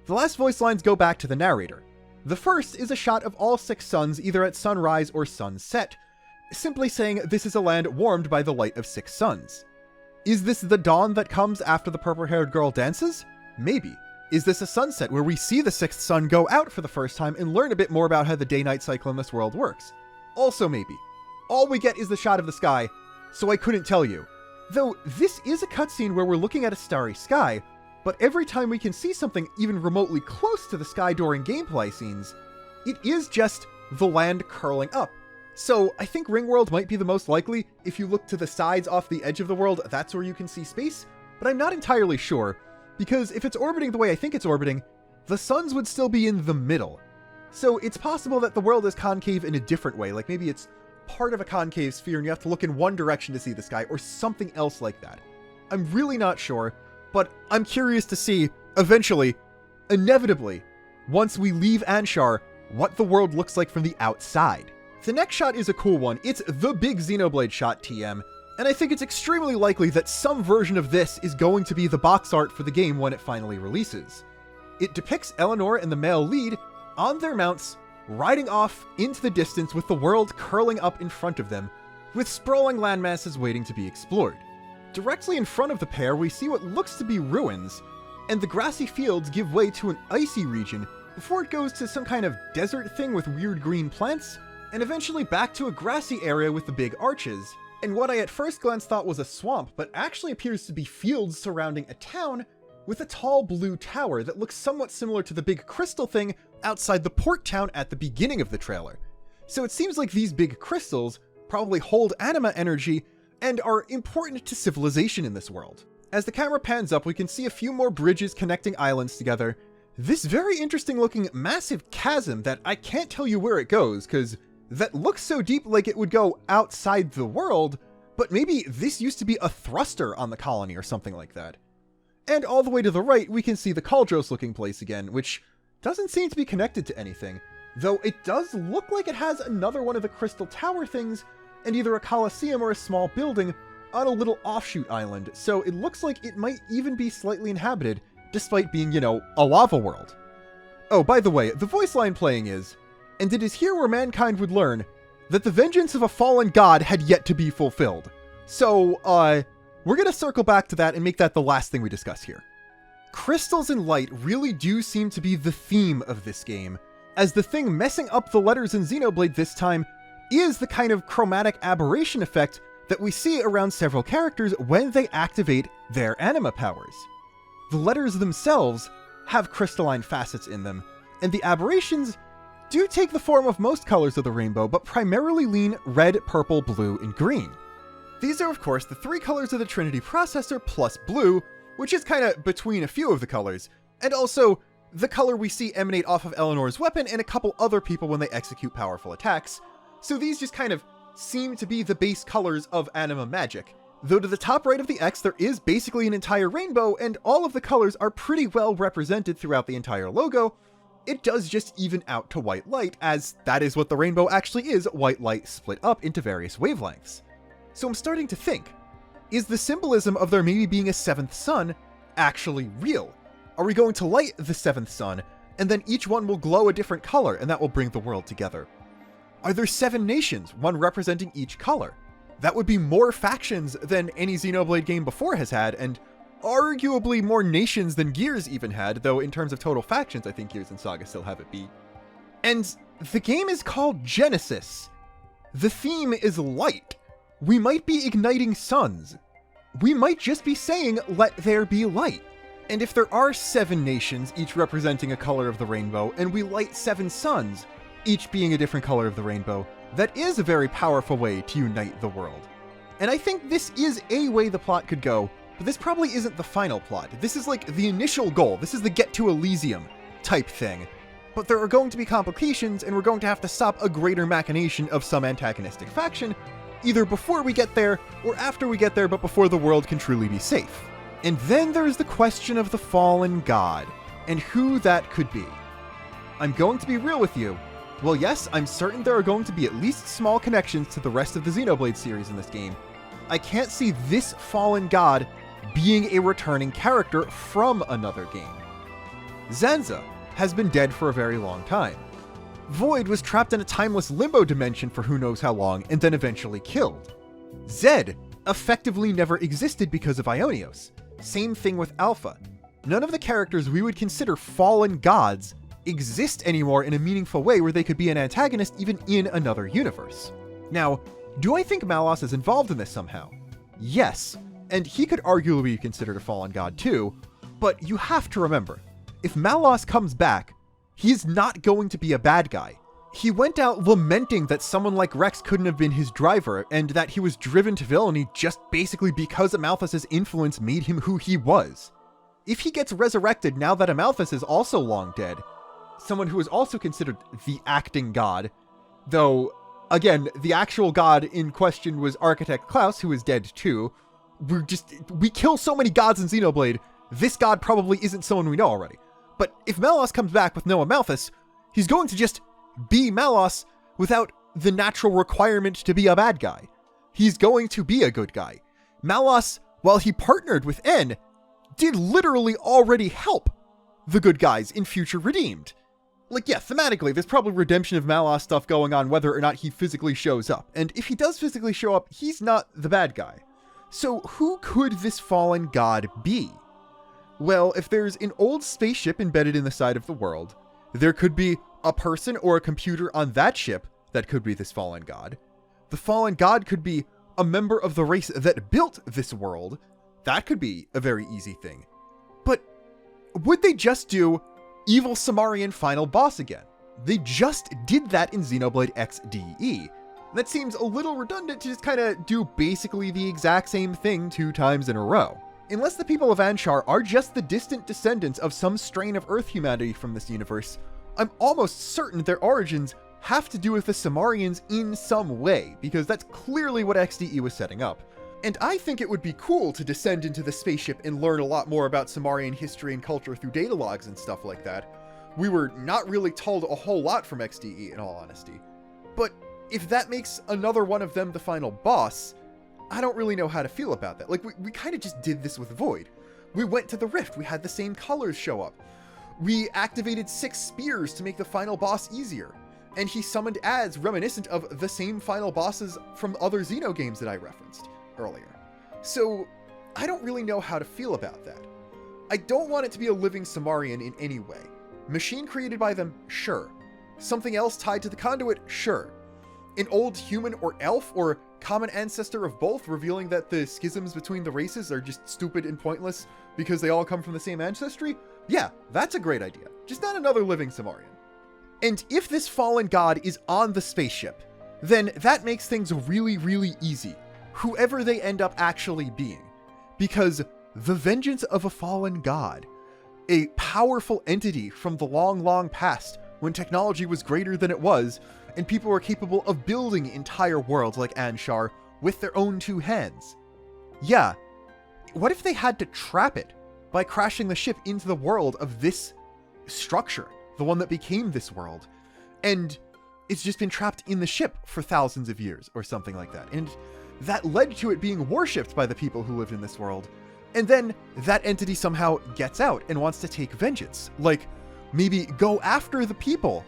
The last voice lines go back to the narrator. The first is a shot of all 6 suns either at sunrise or sunset, simply saying this is a land warmed by the light of 6 suns. Is this the dawn that comes after the purple-haired girl dances? Maybe. Is this a sunset where we see the 6th sun go out for the first time and learn a bit more about how the day-night cycle in this world works? Also maybe. All we get is the shot of the sky, so I couldn't tell you. Though this is a cutscene where we're looking at a starry sky, but every time we can see something even remotely close to the sky during gameplay scenes, it is just the land curling up. So I think Ringworld might be the most likely. If you look to the sides off the edge of the world, that's where you can see space, but I'm not entirely sure, because if it's orbiting the way I think it's orbiting, the suns would still be in the middle. So it's possible that the world is concave in a different way, like maybe it's part of a concave sphere and you have to look in one direction to see the sky, or something else like that. I'm really not sure, but I'm curious to see, eventually, inevitably, once we leave Anshar, what the world looks like from the outside. The next shot is a cool one. It's the big Xenoblade shot, TM, and I think it's extremely likely that some version of this is going to be the box art for the game when it finally releases. It depicts Eleanor and the male lead on their mounts, riding off into the distance with the world curling up in front of them, with sprawling landmasses waiting to be explored. Directly in front of the pair, we see what looks to be ruins, and the grassy fields give way to an icy region before it goes to some kind of desert thing with weird green plants, and eventually back to a grassy area with the big arches, and what I at first glance thought was a swamp, but actually appears to be fields surrounding a town with a tall blue tower that looks somewhat similar to the big crystal thing outside the port town at the beginning of the trailer. So it seems like these big crystals probably hold anima energy and are important to civilization in this world. As the camera pans up, we can see a few more bridges connecting islands together. This very interesting looking massive chasm that I can't tell you where it goes, because that looks so deep like it would go outside the world, but maybe this used to be a thruster on the colony or something like that. And all the way to the right, we can see the Cauldros looking place again, which doesn't seem to be connected to anything, though it does look like it has another one of the crystal tower things, and either a coliseum or a small building on a little offshoot island, so it looks like it might even be slightly inhabited, despite being, you know, a lava world. Oh, by the way, the voice line playing is, "And it is here where mankind would learn that the vengeance of a fallen god had yet to be fulfilled." So, we're gonna circle back to that and make that the last thing we discuss here. Crystals and light really do seem to be the theme of this game, as the thing messing up the letters in Xenoblade this time is the kind of chromatic aberration effect that we see around several characters when they activate their anima powers. The letters themselves have crystalline facets in them, and the aberrations do take the form of most colors of the rainbow, but primarily lean red, purple, blue, and green. These are, of course, the three colors of the Trinity processor plus blue, which is kind of between a few of the colors, and also the color we see emanate off of Eleanor's weapon and a couple other people when they execute powerful attacks. So these just kind of seem to be the base colors of anima magic. Though to the top right of the X, there is basically an entire rainbow, and all of the colors are pretty well represented throughout the entire logo. It does just even out to white light, as that is what the rainbow actually is, white light split up into various wavelengths. So I'm starting to think, is the symbolism of there maybe being a seventh sun actually real? Are we going to light the seventh sun, and then each one will glow a different color, and that will bring the world together? Are there 7 nations, one representing each color? That would be more factions than any Xenoblade game before has had, and arguably more nations than Gears even had, though in terms of total factions, I think Gears and Saga still have it beat. And the game is called Genesis. The theme is light. We might be igniting suns. We might just be saying, let there be light. And if there are 7 nations, each representing a color of the rainbow, and we light 7 suns, each being a different color of the rainbow, that is a very powerful way to unite the world. And I think this is a way the plot could go, but this probably isn't the final plot. This is like the initial goal. This is the get to Elysium type thing. But there are going to be complications, and we're going to have to stop a greater machination of some antagonistic faction, either before we get there, or after we get there, but before the world can truly be safe. And then there's the question of the fallen god, and who that could be. I'm going to be real with you. Well, yes, I'm certain there are going to be at least small connections to the rest of the Xenoblade series in this game. I can't see this fallen god being a returning character from another game. Zanza has been dead for a very long time. Void was trapped in a timeless limbo dimension for who knows how long, and then eventually killed. Zed effectively never existed because of Ionios. Same thing with Alpha. None of the characters we would consider fallen gods exist anymore in a meaningful way where they could be an antagonist even in another universe. Now, do I think Malos is involved in this somehow? Yes, and he could arguably be considered a fallen god too, but you have to remember, if Malos comes back, he is not going to be a bad guy. He went out lamenting that someone like Rex couldn't have been his driver, and that he was driven to villainy just basically because Amalthus' influence made him who he was. If he gets resurrected now that Amalthus is also long dead, someone who is also considered the acting god, though, again, the actual god in question was Architect Klaus, who is dead too. We kill so many gods in Xenoblade, this god probably isn't someone we know already. But if Malos comes back with no Amalthus, he's going to just be Malos without the natural requirement to be a bad guy. He's going to be a good guy. Malos, while he partnered with N, did literally already help the good guys in Future Redeemed. Like, yeah, thematically, there's probably redemption of Malos stuff going on whether or not he physically shows up. And if he does physically show up, he's not the bad guy. So who could this fallen god be? Well, if there's an old spaceship embedded in the side of the world, there could be a person or a computer on that ship that could be this fallen god. The fallen god could be a member of the race that built this world, that could be a very easy thing. But would they just do evil Samarian final boss again? They just did that in Xenoblade XDE. That seems a little redundant to just kind of do basically the exact same thing 2 times in a row. Unless the people of Anshar are just the distant descendants of some strain of Earth humanity from this universe, I'm almost certain their origins have to do with the Samarians in some way, because that's clearly what XDE was setting up. And I think it would be cool to descend into the spaceship and learn a lot more about Samarian history and culture through data logs and stuff like that. We were not really told a whole lot from XDE, in all honesty. But if that makes another one of them the final boss, I don't really know how to feel about that. Like, we kind of just did this with Void. We went to the Rift, we had the same colors show up. We activated 6 spears to make the final boss easier. And he summoned ads reminiscent of the same final bosses from other Xeno games that I referenced earlier. So, I don't really know how to feel about that. I don't want it to be a living Samarian in any way. Machine created by them? Sure. Something else tied to the conduit? Sure. An old human or elf or common ancestor of both, revealing that the schisms between the races are just stupid and pointless because they all come from the same ancestry? Yeah, that's a great idea. Just not another living Samarian. And if this fallen god is on the spaceship, then that makes things really, really easy, whoever they end up actually being. Because the vengeance of a fallen god, a powerful entity from the long, long past when technology was greater than it was, and people were capable of building entire worlds like Anshar with their own 2 hands. Yeah, what if they had to trap it by crashing the ship into the world of this structure, the one that became this world, and it's just been trapped in the ship for thousands of years or something like that, and that led to it being worshipped by the people who lived in this world, and then that entity somehow gets out and wants to take vengeance, like maybe go after the people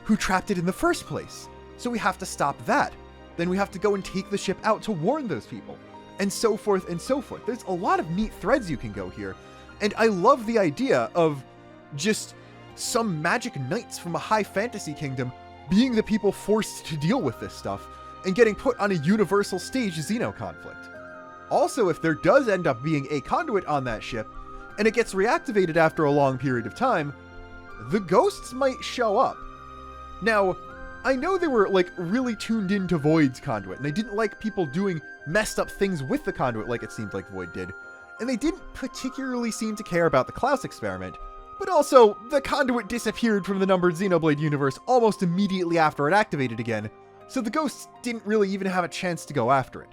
who trapped it in the first place. So we have to stop that. Then we have to go and take the ship out to warn those people, and so forth and so forth. There's a lot of neat threads you can go here, and I love the idea of just some magic knights from a high fantasy kingdom being the people forced to deal with this stuff and getting put on a universal stage Xeno conflict. Also, if there does end up being a conduit on that ship, and it gets reactivated after a long period of time, the ghosts might show up. Now, I know they were like really tuned into Void's conduit, and they didn't like people doing messed up things with the conduit like it seemed like Void did, and they didn't particularly seem to care about the Klaus experiment, but also, the conduit disappeared from the numbered Xenoblade universe almost immediately after it activated again, so the ghosts didn't really even have a chance to go after it.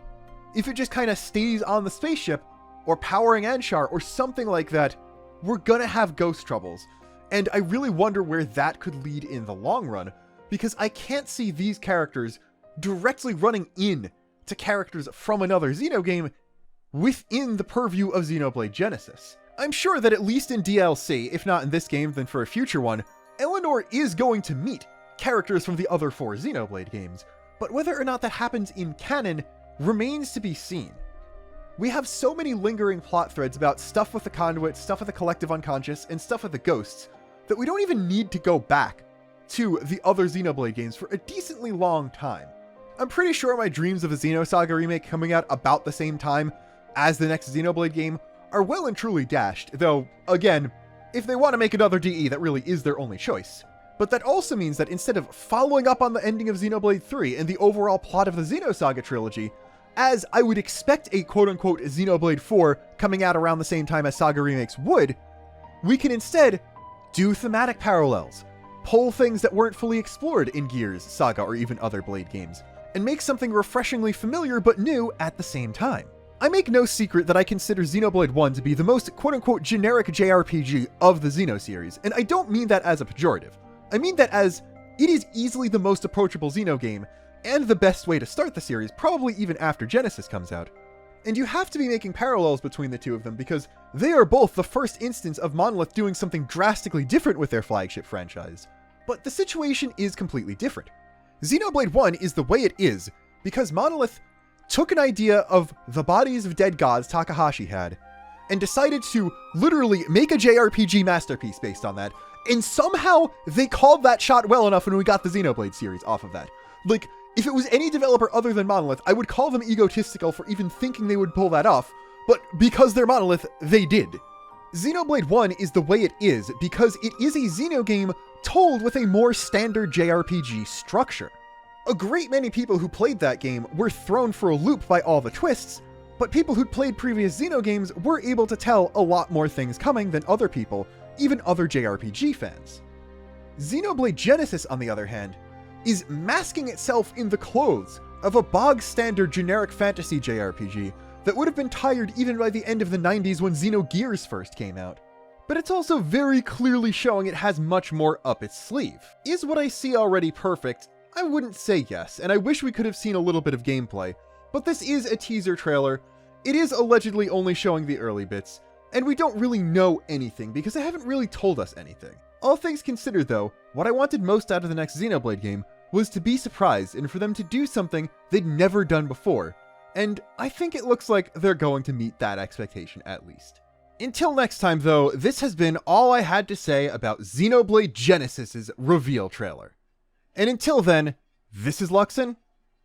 If it just kind of stays on the spaceship, or powering Anshar, or something like that, we're gonna have ghost troubles. And I really wonder where that could lead in the long run, because I can't see these characters directly running in to characters from another Xeno game within the purview of Xenoblade Genesis. I'm sure that at least in DLC, if not in this game, then for a future one, Eleanor is going to meet characters from the other 4 Xenoblade games, but whether or not that happens in canon remains to be seen. We have so many lingering plot threads about stuff with the conduit, stuff with the collective unconscious, and stuff with the ghosts, that we don't even need to go back to the other Xenoblade games for a decently long time. I'm pretty sure my dreams of a Xenosaga remake coming out about the same time as the next Xenoblade game are well and truly dashed, though, again, if they want to make another DE, that really is their only choice. But that also means that instead of following up on the ending of Xenoblade 3 and the overall plot of the Xenosaga trilogy, as I would expect a quote-unquote Xenoblade 4 coming out around the same time as Saga remakes would, we can instead do thematic parallels, pull things that weren't fully explored in Gears, Saga, or even other Blade games, and make something refreshingly familiar but new at the same time. I make no secret that I consider Xenoblade 1 to be the most quote-unquote generic JRPG of the Xeno series, and I don't mean that as a pejorative. I mean that as it is easily the most approachable Xeno game, and the best way to start the series, probably even after Genesis comes out. And you have to be making parallels between the two of them because they are both the first instance of Monolith doing something drastically different with their flagship franchise. But the situation is completely different. Xenoblade 1 is the way it is because Monolith took an idea of the bodies of dead gods Takahashi had and decided to literally make a JRPG masterpiece based on that, and somehow they called that shot well enough when we got the Xenoblade series off of that. Like, If it was any developer other than Monolith, I would call them egotistical for even thinking they would pull that off, but because they're Monolith, they did. Xenoblade 1 is the way it is because it is a Xeno game told with a more standard JRPG structure. A great many people who played that game were thrown for a loop by all the twists, but people who'd played previous Xeno games were able to tell a lot more things coming than other people, even other JRPG fans. Xenoblade Genesis, on the other hand, is masking itself in the clothes of a bog-standard generic fantasy JRPG that would have been tired even by the end of the 90s when Xenogears first came out. But it's also very clearly showing it has much more up its sleeve. Is what I see already perfect? I wouldn't say yes, and I wish we could have seen a little bit of gameplay, but this is a teaser trailer. It is allegedly only showing the early bits, and we don't really know anything because they haven't really told us anything. All things considered though, what I wanted most out of the next Xenoblade game was to be surprised and for them to do something they'd never done before, and I think it looks like they're going to meet that expectation at least. Until next time though, this has been all I had to say about Xenoblade Genesis's reveal trailer. And until then, this is Luxon,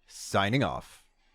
signing off.